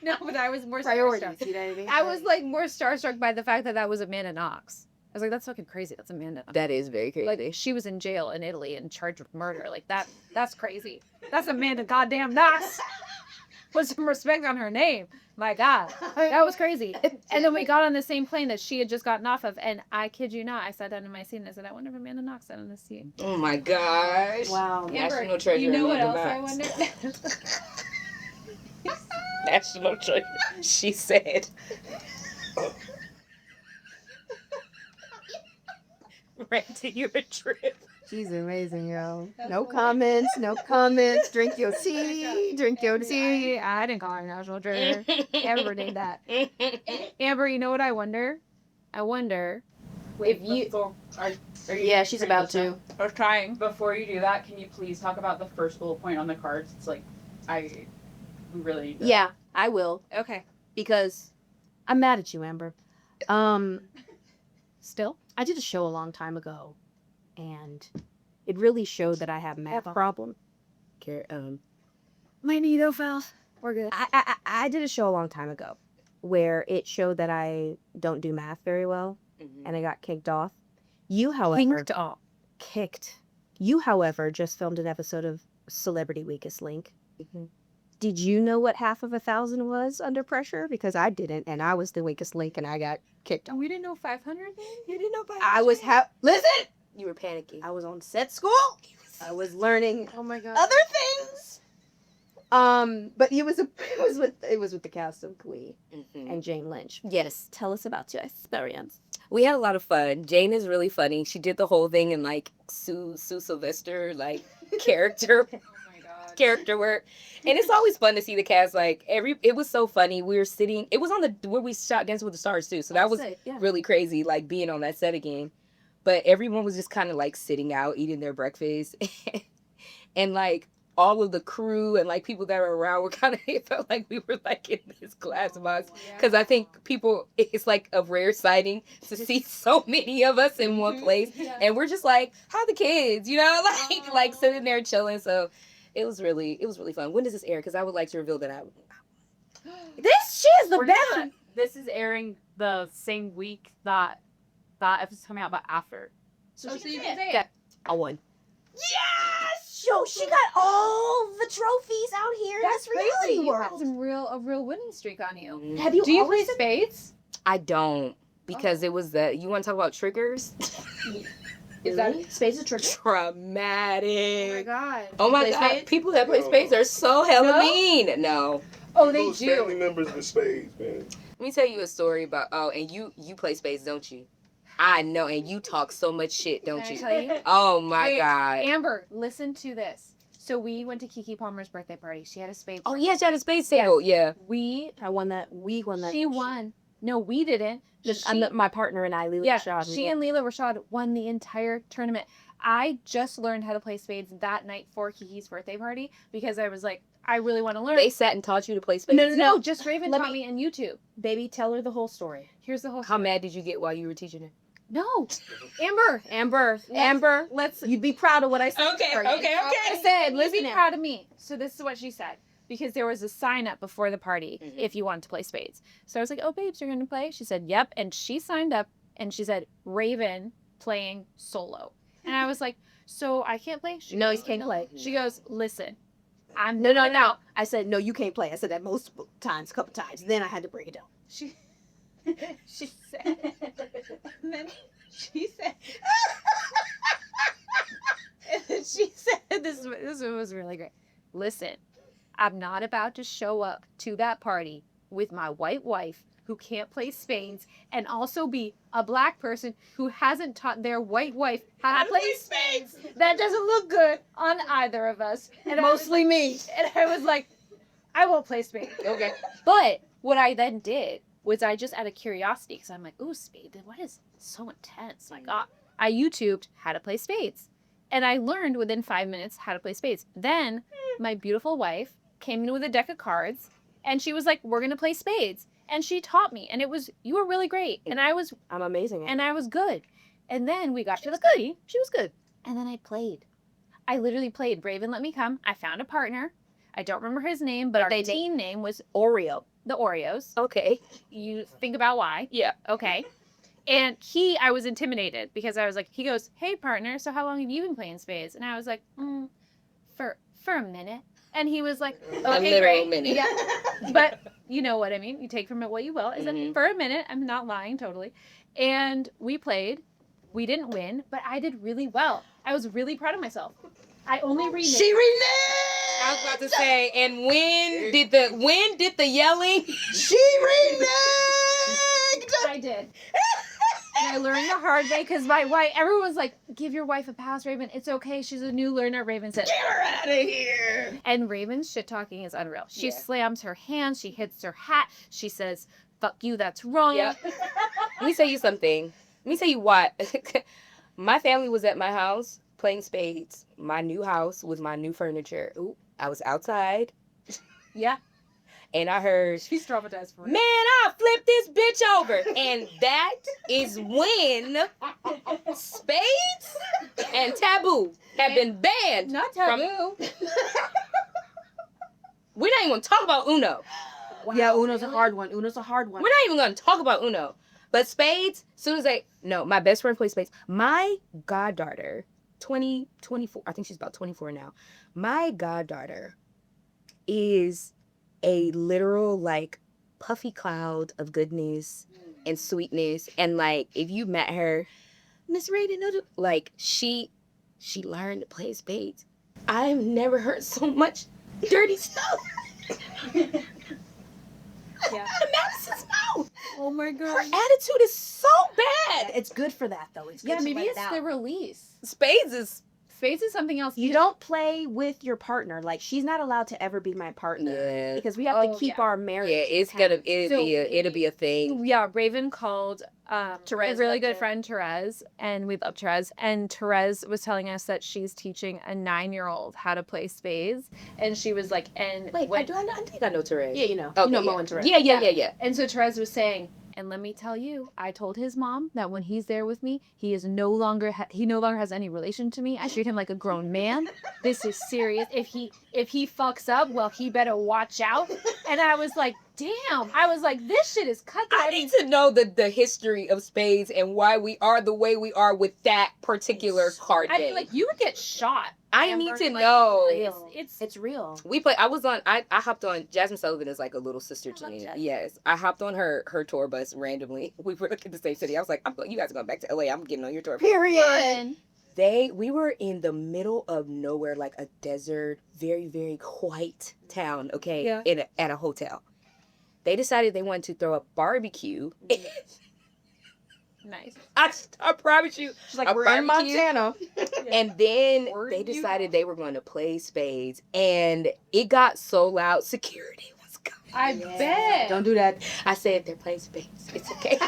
No, but I was more Priorities. starstruck. You know what I mean? I was like more starstruck by the fact that that was Amanda Knox. I was like, that's fucking crazy. That's Amanda Knox. That is very crazy. Like, she was in jail in Italy and charged with murder. Like, that's crazy. That's Amanda goddamn Knox. Put some respect on her name. My God. That was crazy. And then we got on the same plane that she had just gotten off of, and I kid you not, I sat down in my seat and I said, I wonder if Amanda Knox sat on this seat. Oh my gosh. Wow. National treasure. You know what Amanda else I Knox. wonder? National treasure. She said. Renting you a trip. She's amazing, yo. No comments. No comments. Drink your tea. Drink your tea. I didn't call her national treasure. Amber did that. Amber, you know what I wonder? I wonder if you. Yeah, she's about to. I was trying. Before you do that, can you please talk about the first bullet point on the cards? It's like, we really need to. Yeah, I will. Okay. Because I'm mad at you, Amber. Still? I did a show a long time ago, and it really showed that I have math problem. My needle fell. We're good. I did a show a long time ago where it showed that I don't do math very well, and I got kicked off. You, however, kicked. You, however, just filmed an episode of Celebrity Weakest Link. Did you know what half of 1,000 was under pressure? Because I didn't, and I was the weakest link, and I got kicked off. Oh, we didn't know 500 then? You didn't know about I was listen. You were panicking. I was on set school. I was learning Oh my God. other things. But it was with the cast of Glee and Jane Lynch. Yes. Tell us about your experience. We had a lot of fun. Jane is really funny. She did the whole thing in like Sue Sylvester like character Oh my God. character work. And it's always fun to see the cast like it was so funny. We were sitting it was on the where we shot Dancing with the Stars too. So that was really crazy like being on that set again. But everyone was just kind of like sitting out eating their breakfast. And like all of the crew and like people that were around were kind of it felt like we were like in this glass box because I think it's like a rare sighting to see so many of us in one place and we're just like how the kids like sitting there chilling. So it was really fun. When does this air? Because I would like to reveal that This shit is the best. This is airing the same week that episode's coming out, but after. So you can say it. I won. Yes! Yo, she got all the trophies out here in this reality You had world. a real winning streak on you. Have you Do you play always spades? I don't because it was you want to talk about triggers? Is that Spades a trigger? Traumatic. God. Oh my Play God. spades? People that play spades are so hella No? mean. No. Oh, they Those do. family members with spades, man. Let me tell you a story about and you play spades, don't you? I know, and you talk so much shit, don't Can I you? tell you? Oh my Wait, God. Amber, listen to this. So we went to Keke Palmer's birthday party. She had a spade. Oh yeah, she had a spades table. Yeah. We I won that. We won that. She won. No, we didn't. My partner and I, Lila Yeah, Rashad, she and Leela Rashad won the entire tournament. I just learned how to play spades that night for Kiki's birthday party because I was like, I really want to learn. They sat and taught you to play spades. No, just Raven Let taught me on YouTube. Baby, tell her the whole story. Here's the whole How mad did you get while you were teaching her? No. Amber. Amber, Let's you'd be proud of what I said. Okay, for you. I said, let's be Listen now. proud of me. So this is what she said. Because there was a sign up before the party if you wanted to play spades. So I was like, oh, babes, you're going to play? She said, yep. And she signed up and she said, Raven playing solo. And I was like, so I can't play? She No, goes, you can't play. She goes, listen, I'm No. I said, no, you can't play. I said that multiple times, a couple times. Then I had to break it down. She said, and then she said, and then she said, this was really great. Listen, I'm not about to show up to that party with my white wife who can't play spades and also be a black person who hasn't taught their white wife how to play spades. That doesn't look good on either of us. And Mostly me. And I was like, I won't play spades. Okay. But what I then did was I just out of curiosity, because I'm like, ooh, spades, what is so intense? My God. I YouTubed how to play spades. And I learned within 5 minutes how to play spades. Then my beautiful wife came in with a deck of cards and she was like, we're going to play spades. And she taught me. And you were really great. And I'm amazing. And I was good. And then we got to the cookie. She was good. And then I played. I literally played. Raven let me come. I found a partner. I don't remember his name, but our team name was Oreo. the Oreos. Okay. You think about why. Yeah. Okay. And I was intimidated because I was like, he goes, hey, partner, so how long have you been playing spades? And I was like, for a minute. And he was like, okay, a literal great. minute. Yeah. But you know what I mean? You take from it what you will. Is that for a minute? I'm not lying, totally. And we played. We didn't win, but I did really well. I was really proud of myself. I only reneged. She reneged! I was about to say, and when did the yelling? She reneged! I did. And I learned the hard way because my wife, everyone was like, give your wife a pass, Raven. It's okay. She's a new learner. Raven said, Get her out of here! and Raven's shit talking is unreal. She Yeah. slams her hands. She hits her hat. She says, fuck you. That's wrong. Yep. Let me tell you something. Let me tell you what. My family was at my house playing spades. My new house with my new furniture. Ooh, I was outside. Yeah. And I heard, She's traumatized for man, I'll flip this bitch over. And that is when spades and taboo have been banned. Not taboo. We're not even going to talk about Uno. Wow, Yeah, Uno's really? a hard one. Uno's a hard one. We're not even going to talk about Uno. But spades, soon as my best friend plays spades. My goddaughter, 24, I think she's about 24 now. My goddaughter is a literal, like, puffy cloud of goodness and sweetness. And, like, if you met her, Miss Raiden, like, she learned to play spades. I've never heard so much dirty stuff. Yeah. Out of Madison's mouth. Oh my Her God. attitude is so bad. It's good for that, though. It's good Yeah, to maybe let it it's out. the release. Spades is Spades is something else. You don't play with your partner. Like, she's not allowed to ever be my partner. yeah. Because we have Oh, to keep yeah. our marriage. Yeah, it's intact. gonna So- it'll be a thing. Yeah, Raven called a Therese really loved good it. friend, Therese, and we love Therese. And Therese was telling us that she's teaching a 9-year-old how to play spades. And she was like, and Wait, when- I think I know Therese. Yeah, you know. Okay, you know yeah. Mo and Therese. Yeah. And so Therese was saying, and let me tell you, I told his mom that when he's there with me, he is no longer he no longer has any relation to me. I treat him like a grown man. This is serious. If he fucks up, well, he better watch out. And I was like, damn. I was like, this shit is cutthroat. I need to know the history of spades and why we are the way we are with that particular card I game. mean, like, you would get shot. I Amber, need to like, know. It's real. We play. I hopped on. Jasmine Sullivan is like a little sister to love me. Jazz. Yes, I hopped on her tour bus randomly. We were like in the same city. I was like, you guys are going back to LA. I'm getting on your tour. Period. We were in the middle of nowhere, like a desert, very, very white town, okay? Yeah. At a hotel. They decided they wanted to throw a barbecue. Nice. I promise you. She's like, A we're in barbecue? Montana. And then Word they you. decided they were going to play spades. And it got so loud, security was coming. I bet. Don't do that. I said, they're playing spades. It's okay.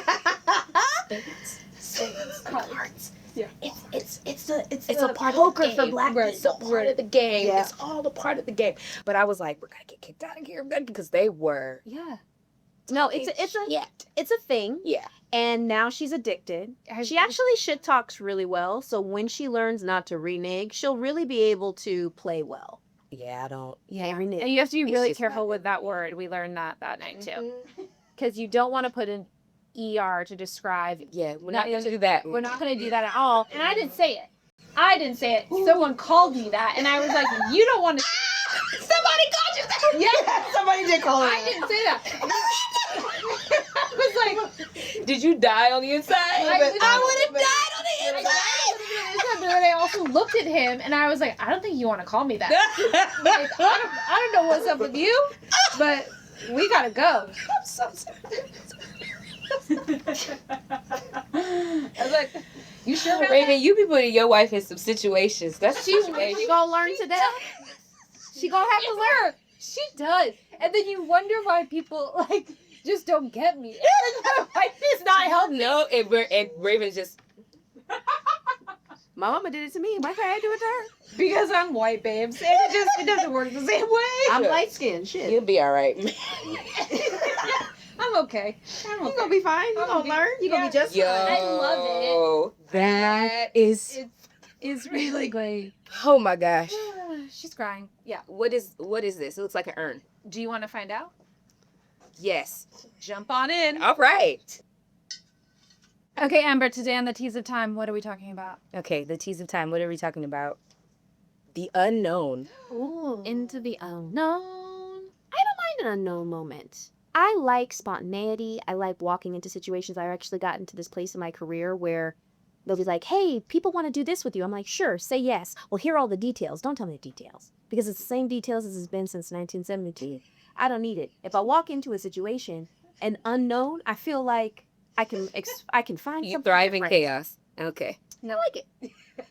Spades, cards. Yeah. It's a the part poker of the for game. black Right. It's a part of the game. Yeah. It's all a part of the game. But I was like, we're gonna get kicked out of here because they were. Yeah. No, it's a thing. Yeah. And now she's addicted. She actually shit talks really well. So when she learns not to renege, she'll really be able to play well. Yeah, I don't. Yeah, renege. And you have to be It's really just careful not with that word. We learned that night too. Mhm. Because you don't want to put an ER to describe. Yeah, we're No, not gonna do that. We're not going to do that at all. And I didn't say it. Someone called me that. And I was like, you don't want to. Somebody called you that. Yeah. Somebody did call I didn't say that. I was like, Did you die on the inside? I would have died on the inside. but then I also looked at him and I was like, I don't think you want to call me that. Like, I don't know what's up with you, but We gotta go. I'm so sorry. I was like, you sure about Raven, you be putting your wife in some situations. That's She gonna learn to death. She gonna have to learn. She does. And then you wonder why people like just don't get me. Like, it's not helping. No, and Raven's just My mama did it to me. Why can't I do it to her? because I'm white, babes. And it doesn't work the same way. I'm light skinned. Shit. you'll be all right. I'm okay. I'm You okay. gonna be fine. You I'm gonna okay. learn. You gonna be just Yo, fine. I love that is. It's really great. Oh my gosh. She's crying. Yeah. What is this? It looks like an urn. Do you want to find out? Yes. Jump on in. All right. Okay, Amber, today on the Tease of Time, what are we talking about? Okay, the tease of time. What are we talking about? The unknown. Ooh. Into the unknown. I don't mind an unknown moment. I like spontaneity. I like walking into situations. I actually got into this place in my career where they'll be like, hey, people want to do this with you. I'm like, sure, say yes. Well, here are all the details. Don't tell me the details. Because it's the same details as it's been since 1972. I don't need it. If I walk into a situation, an unknown, I feel like I can find You something thrive in different. chaos. Okay. I like it.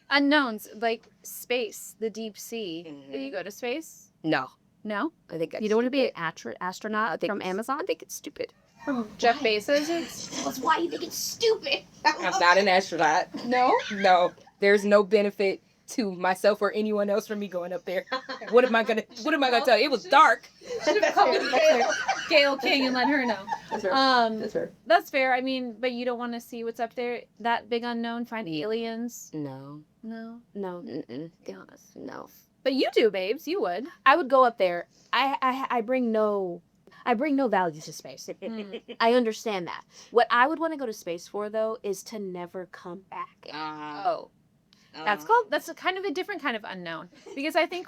Unknowns, like space, the deep sea. Mhm. Did you go to space? No, No? I think You don't want to be an astronaut I think from Amazon? I think it's stupid. From Jeff Bezos? It's That's why you think it's stupid. I'm not an astronaut. No? No, there's no benefit to myself or anyone else from me going up there. What am I gonna tell you? It was dark. Gail King and let her know. That's fair. That's fair. That's fair. I mean, but you don't want to see what's up there. That big unknown. Find aliens. No. No. No. Mm-mm. Gosh. No. But you do, babes. You would. I would go up there. I bring no value to space. Mm. I understand that. What I would want to go to space for though is to never come back. Oh. That's a kind of a different kind of unknown, because I think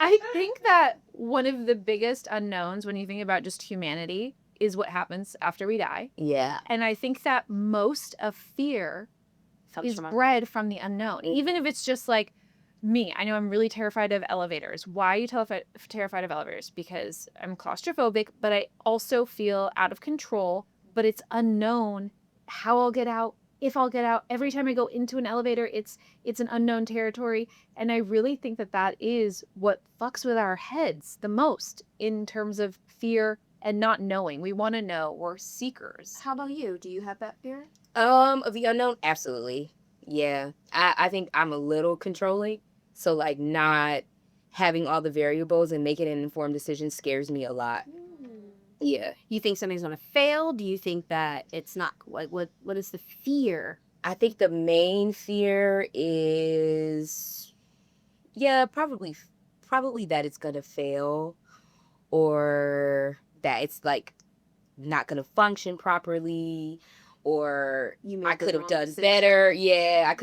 I think that one of the biggest unknowns when you think about just humanity is what happens after we die. Yeah. And I think that most of fear Comes is from bred from the unknown. Even if it's just like me, I know I'm really terrified of elevators. Why are you terrified of elevators? Because I'm claustrophobic, but I also feel out of control, but it's unknown how I'll get out, if I'll get out. Every time I go into an elevator, it's an unknown territory. And I really think that is what fucks with our heads the most in terms of fear and not knowing. We want to know. We're seekers. How about you? Do you have that fear? Of the unknown, absolutely. Yeah. I think I'm a little controlling. So like not having all the variables and making an informed decision scares me a lot. Yeah. You think something's gonna fail? Do you think that it's not like what is the fear? I think the main fear is probably that it's gonna fail, or that it's like not gonna function properly, or You I could have done better. Yeah, I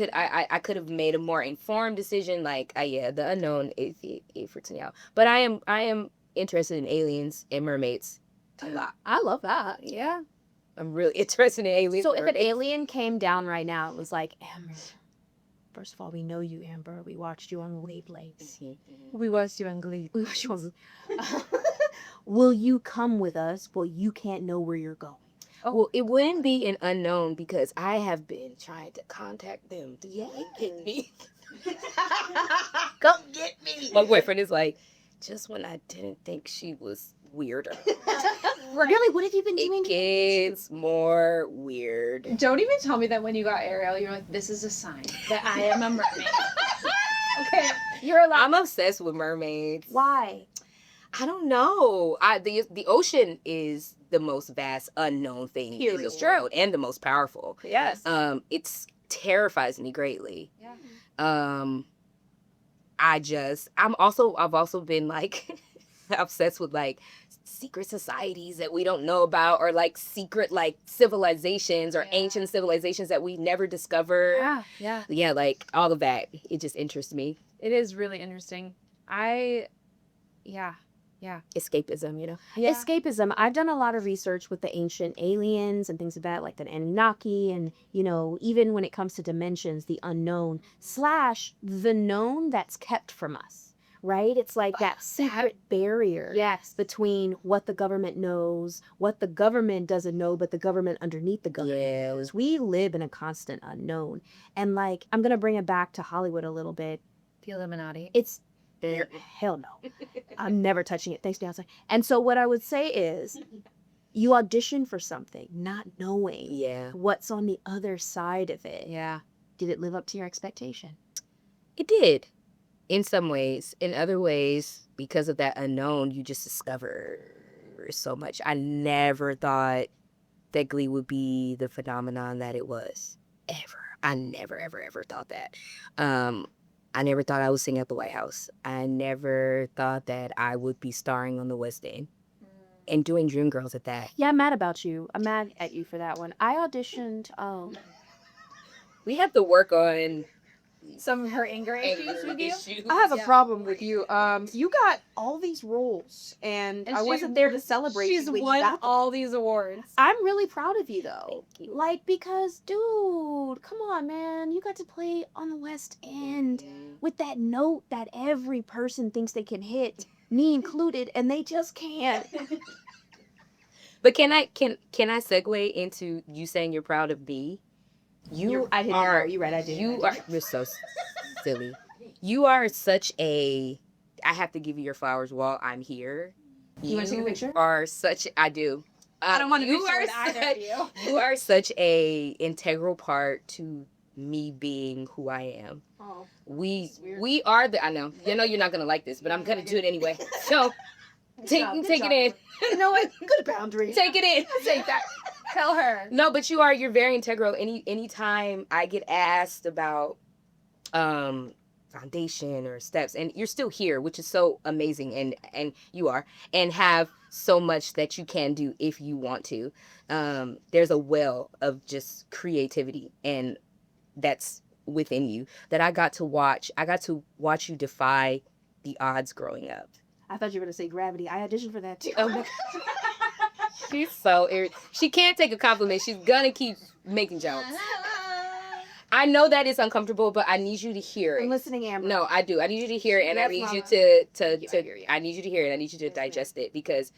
could have made a more informed decision. Like the unknown it freaks me out. But I am interested in aliens and mermaids a lot. I love that. Yeah. I'm really interested in aliens. So and if an mermaids. alien came down right now, it was like, Amber, first of all, we know you, Amber. We watched you on Wavelengths. We watched you on Glee. We watched you on Will you come with us? Well, you can't know where you're going. Well, it wouldn't be an unknown because I have been trying to contact them to get me. Come get me. My boyfriend is like, just when I didn't think she was weirder. Really? What have you been doing? It gets more weird. Don't even tell me that when you got Ariel, you're like, this is a sign that I am a mermaid. Okay, you're allowed. I'm obsessed with mermaids. Why? I don't know. The ocean is the most vast unknown thing in Period. the world and the most powerful. Yes. It terrifies me greatly. Yeah. I've also been like obsessed with like secret societies that we don't know about, or like secret like civilizations or ancient civilizations that we never discovered. Yeah, like all of that. It just interests me. It is really interesting. Escapism, you know. Escapism. I've done a lot of research with the ancient aliens and things of that, like the Anunnaki, and even when it comes to dimensions, the unknown / the known that's kept from us. right? It's like that secret barrier Yes. between what the government knows, what the government doesn't know, but the government underneath the government. Yeah, knows. We live in a constant unknown. And like, I'm going to bring it back to Hollywood a little bit. The Illuminati. It's hell no. I'm never touching it. Thanks, Beyonce. And so what I would say is you audition for something, not knowing yeah. what's on the other side of it. Yeah. Did it live up to your expectation? It did. In some ways. In other ways, because of that unknown, you just discover so much. I never thought that Glee would be the phenomenon that it was. Ever. I never, ever, ever thought that. I never thought I would sing at the White House. I never thought that I would be starring on the West End and doing Dreamgirls at that. Yeah, I'm mad about you. I'm mad at you for that one. I auditioned. We have to work on Some of her anger issues with you. I have a problem with you. You got all these roles, and I wasn't there to celebrate. She's you when you won got them. all these awards. I'm really proud of you, though. Thank you. Like, because, dude, come on, man. You got to play on the West End with that note that every person thinks they can hit, me included, and they just can't. But can I segue into you saying you're proud of me? I didn't know. You're right, I did. You're so silly. You are such a. I have to give you your flowers while I'm here. You wanna take a picture? Are such. I do. I don't want to you be are with either of you. You are such a integral part to me being who I am. Oh, We are the. I know. You know you're not gonna like this, but I'm gonna do it anyway. So take it in. you know what? Good boundaries. Take it in. Take that. Tell her. No, but you're very integral. Anytime I get asked about foundation or steps, and you're still here, which is so amazing, and you are, and have so much that you can do if you want to. There's a well of just creativity, and that's within you that I got to watch you defy the odds growing up. I thought you were going to say gravity. I auditioned for that too. Oh, she's so irritating. She can't take a compliment. She's gonna keep making jokes. I know that is uncomfortable, but I need you to hear I'm it. listening, Amber. No, I do. I need you to hear it, and I Yes, need you Mama. to I need you to hear it. I need you to digest it, because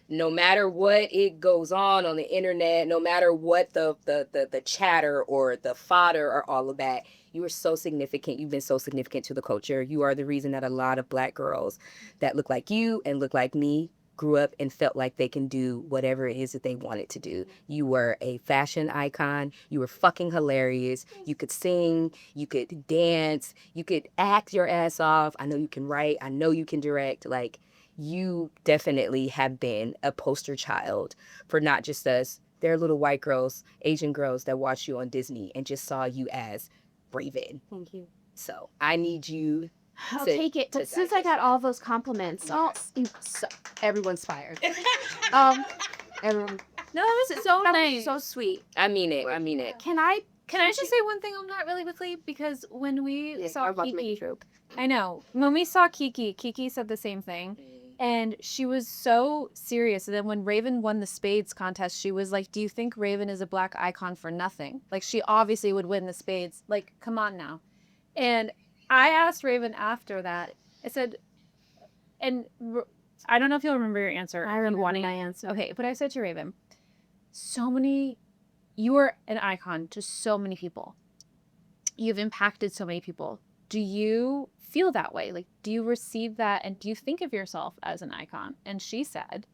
no matter what it goes on the internet, no matter what the chatter or the fodder or all of that, you are so significant. You've been so significant to the culture. You are the reason that a lot of Black girls that look like you and look like me grew up and felt like they can do whatever it is that they wanted to do. You were a fashion icon. You were fucking hilarious. You could sing. You could dance. You could act your ass off. I know you can write. I know you can direct. Like, you definitely have been a poster child for not just us. There are little white girls, Asian girls that watch you on Disney and just saw you as Raven. Thank you. So I need you. I'll to- take it. to But since I digest got all those compliments, everyone's fired. Everyone. No, it was so That nice. was so sweet. I mean it. I mean it. Can I? Can I just say one thing I'm not really with Lee? Because when we saw I'm about to make a Kiki, joke. I know. When we saw Kiki said the same thing. And she was so serious. And then when Raven won the Spades contest, she was like, do you think Raven is a Black icon for nothing? Like, she obviously would win the Spades. Like, come on now. And I asked Raven after that, I said, I don't know if you'll remember your answer. I remember my answer. Okay, but I said to Raven, you are an icon to so many people. You've impacted so many people. Do you feel that way? Like, do you receive that, and do you think of yourself as an icon? And she said,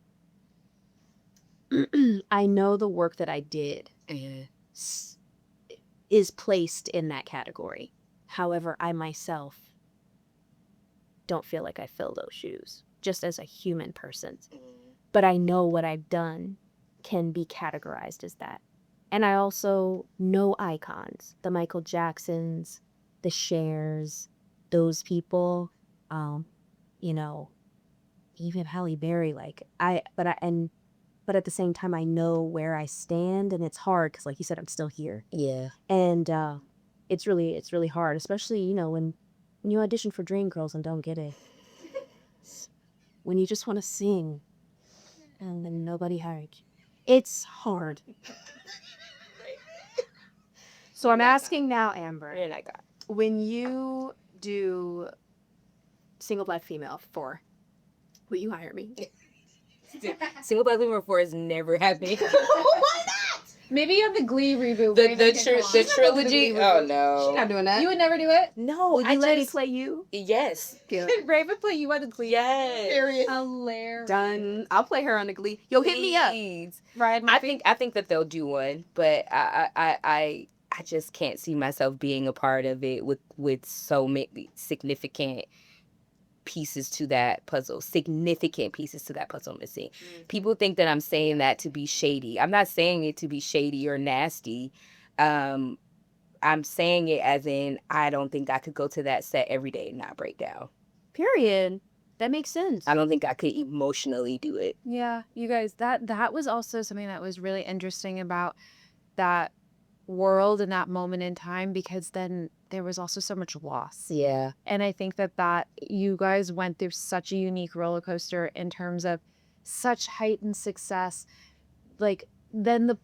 I know the work that I did is placed in that category. However, I myself don't feel like I fill those shoes, just as a human person. But I know what I've done can be categorized as that. And I also know icons, the Michael Jacksons, the Chers, those people, even Halle Berry, but at the same time, I know where I stand, and it's hard because, like you said, I'm still here. Yeah. And it's really hard, especially, when you audition for Dreamgirls and don't get it. When you just want to sing and then nobody hired you. It's hard. So I'm asking now, Amber, And I got. when you do single black female 4. Will you hire me? Single Black Women 4 is never happening. Why not? Maybe on the Glee reboot. The Raven can come on. trilogy. Oh She's no. not doing that. You would never do it? No, Will I you let me just- play you. Yes. Good. Could Raven play you on the Glee? Yes. Period. Hilarious. Done. I'll play her on the Glee. Yo, hit me up. Please. Ryan I Murphy? think that they'll do one, but I just can't see myself being a part of it with so many significant pieces to that puzzle. Significant pieces to that puzzle missing. People think that I'm saying that to be shady. I'm not saying it to be shady or nasty. I'm saying it as in I don't think I could go to that set every day and not break down. Period. That makes sense. I don't think I could emotionally do it. Yeah, you guys, that was also something that was really interesting about that world and that moment in time, because then there was also so much loss. Yeah. And I think that you guys went through such a unique roller coaster in terms of such heightened success, like then the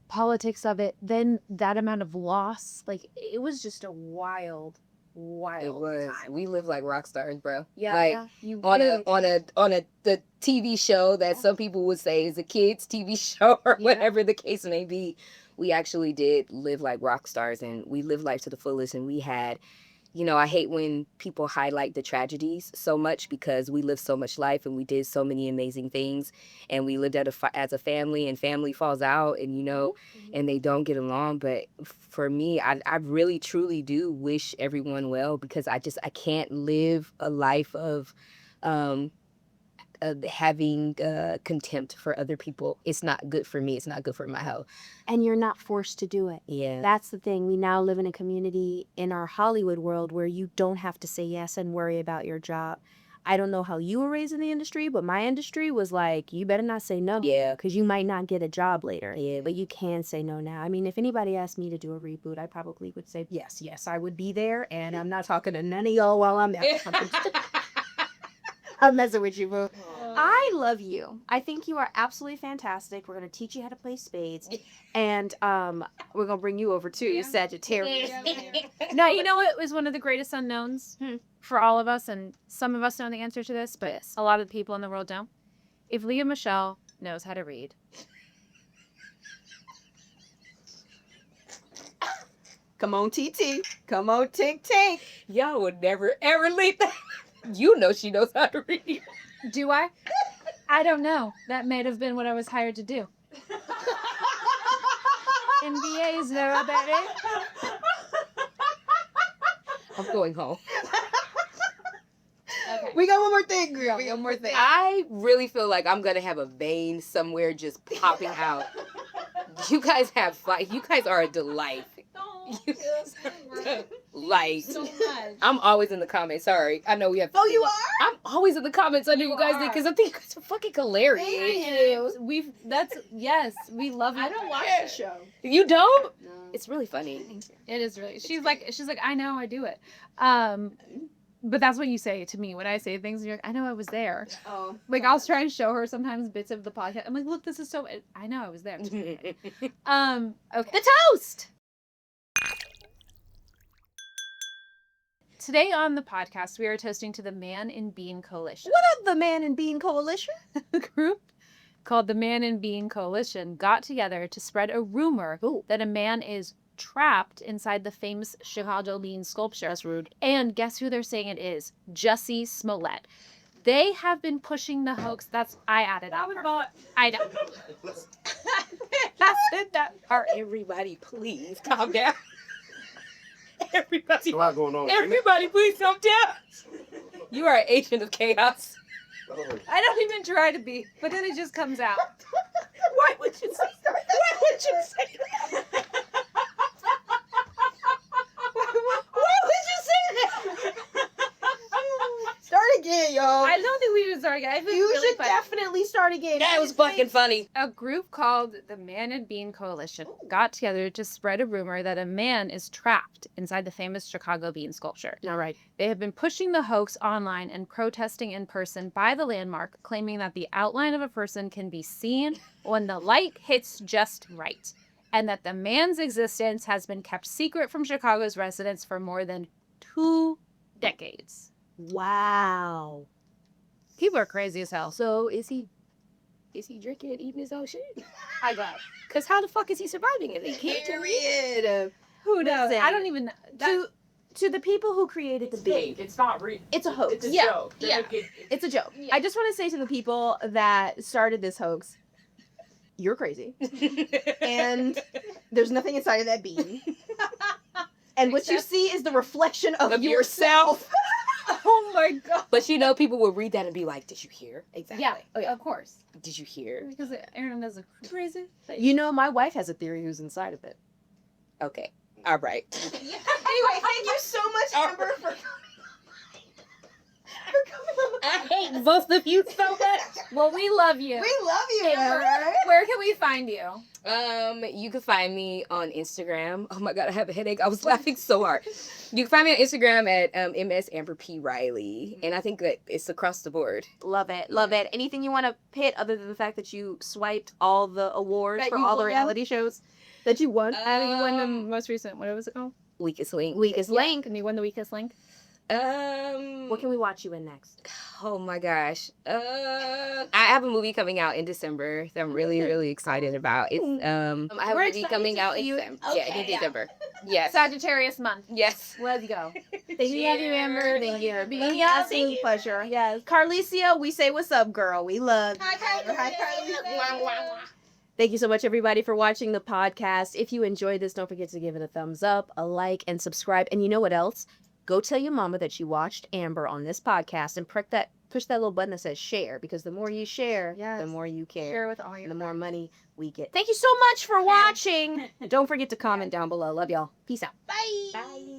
politics of it, then that amount of loss, like it was just a wild It was. time. We live like rock stars, bro. Yeah, Like yeah, you on really- the TV show that some people would say is a kids TV show or Yeah. whatever the case may be. We actually did live like rock stars, and we lived life to the fullest. And we had, I hate when people highlight the tragedies so much, because we lived so much life and we did so many amazing things, and we lived as a family, and family falls out, and and they don't get along. But for me, I really truly do wish everyone well, because I can't live a life of having contempt for other people. It's not good for me. It's not good for my health. And you're not forced to do it. Yeah. That's the thing. We now live in a community in our Hollywood world where you don't have to say yes and worry about your job. I don't know how you were raised in the industry, but my industry was like, you better not say no. Yeah. Because you might not get a job later. Yeah. But you can say no now. I mean, if anybody asked me to do a reboot, I probably would say, yes, I would be there. And I'm not talking to none of y'all while I'm there. I'm messing with you, bro. I love you. I think you are absolutely fantastic. We're going to teach you how to play spades. And we're going to bring you over too, Yeah. Sagittarius. No, you know what was one of the greatest unknowns Hmm. for all of us, and some of us know the answer to this, but Yes. a lot of the people in the world don't. If Leah Michelle knows how to read, Come on, TT. Come on, Tink Tink. Y'all would never ever leave that. You know she knows how to read. do I? I don't know. That may have been what I was hired to do. NBA's never better. I'm going home. Okay. We got one more thing, girl. We got one more thing. I really feel like I'm gonna have a vein somewhere just popping out. You guys have fun. You guys are a delight. You guys are a delight. So much. I'm always in the comments. Sorry, I know we have. Oh, you are? I'm always in the comments under you guys are. because I think you guys are fucking hilarious. We love it. I don't watch the show. You don't? No. It's really funny. It is really. She's like, I know, I do it. But that's what you say to me when I say things. And you're like, I know I was there. Oh. Like I'll try and show her sometimes bits of the podcast. I'm like, look, this is so. I know I was there. Okay. The toast. Today on the podcast, we are toasting to the Man in Bean Coalition. What up, the Man and Bean Coalition? The group called the Man in Bean Coalition got together to spread a rumor that a man is trapped inside the famous Chicago bean sculpture. That's rude. And guess who they're saying it is? Jussie Smollett. They have been pushing the hoax. I added that part. I know. That's it. That part. Everybody, please calm down. Everybody, a lot going on. everybody, please calm down. You are an agent of chaos. Oh, I don't even try to be, but then it just comes out. Why would you say that? Why would you say that? Why would you say that? Start again, y'all. I don't think we would start again. I think You really should funny. definitely start again. That was fucking funny. A group called the Man and Bean Coalition got together to spread a rumor that a man is trapped inside the famous Chicago bean sculpture. All right. They have been pushing the hoax online and protesting in person by the landmark, claiming that the outline of a person can be seen when the light hits just right, and that the man's existence has been kept secret from Chicago's residents for more than 2 decades. Wow. People are crazy as hell. So is he drinking and eating his own shit? I got. Because how the fuck is he surviving it? He can't drink it. Period. Who knows? I don't even. To the people who created the It's beat. fake. It's not real. It's a hoax. It's a Yeah, joke. yeah. It's a joke. I just want to say to the people that started this hoax, you're crazy. And there's nothing inside of that bean. And what you see is the reflection of yourself. Oh my god. But people will read that and be like, did you hear? Exactly. Yeah, Oh, yeah. of course. Did you hear? Because Aaron does a crazy thing. You know, my wife has a theory who's inside of it. Okay. All right. Anyway, thank you so much, Amber, for coming. I hate both of you so much. Well, we love you. We love you, Amber. Amber. Where can we find you? You can find me on Instagram. Oh my god, I have a headache. I was laughing so hard. You can find me on Instagram at MS Amber P Riley, and I think that it's across the board. Love it, love it. Anything you want to hit other than the fact that you swiped all the awards That for you all the won? reality shows that you won? I think you won the most recent. What was it called? Weakest link. Weakest link. And you won the weakest link. What can we watch you in next? Oh my gosh. I have a movie coming out in December that I'm really, really excited about. It's I have We're a movie excited coming to out see in you. December. Okay, Yeah, in yeah. December. Yes. Sagittarius month. Yes. Let's go. Thank you, Amber. Thank you. Being an Yeah, absolute pleasure. Yes. Carlicia, we say what's up, girl. We love you. Thank you so much, everybody, for watching the podcast. If you enjoyed this, don't forget to give it a thumbs up, a like, and subscribe. And you know what else? Go tell your mama that you watched Amber on this podcast and push that little button that says share, because the more you share, Yes. the more you care. Share with all And your the more friends. money we get. Thank you so much for watching. Don't forget to comment down below. Love y'all. Peace out. Bye. Bye.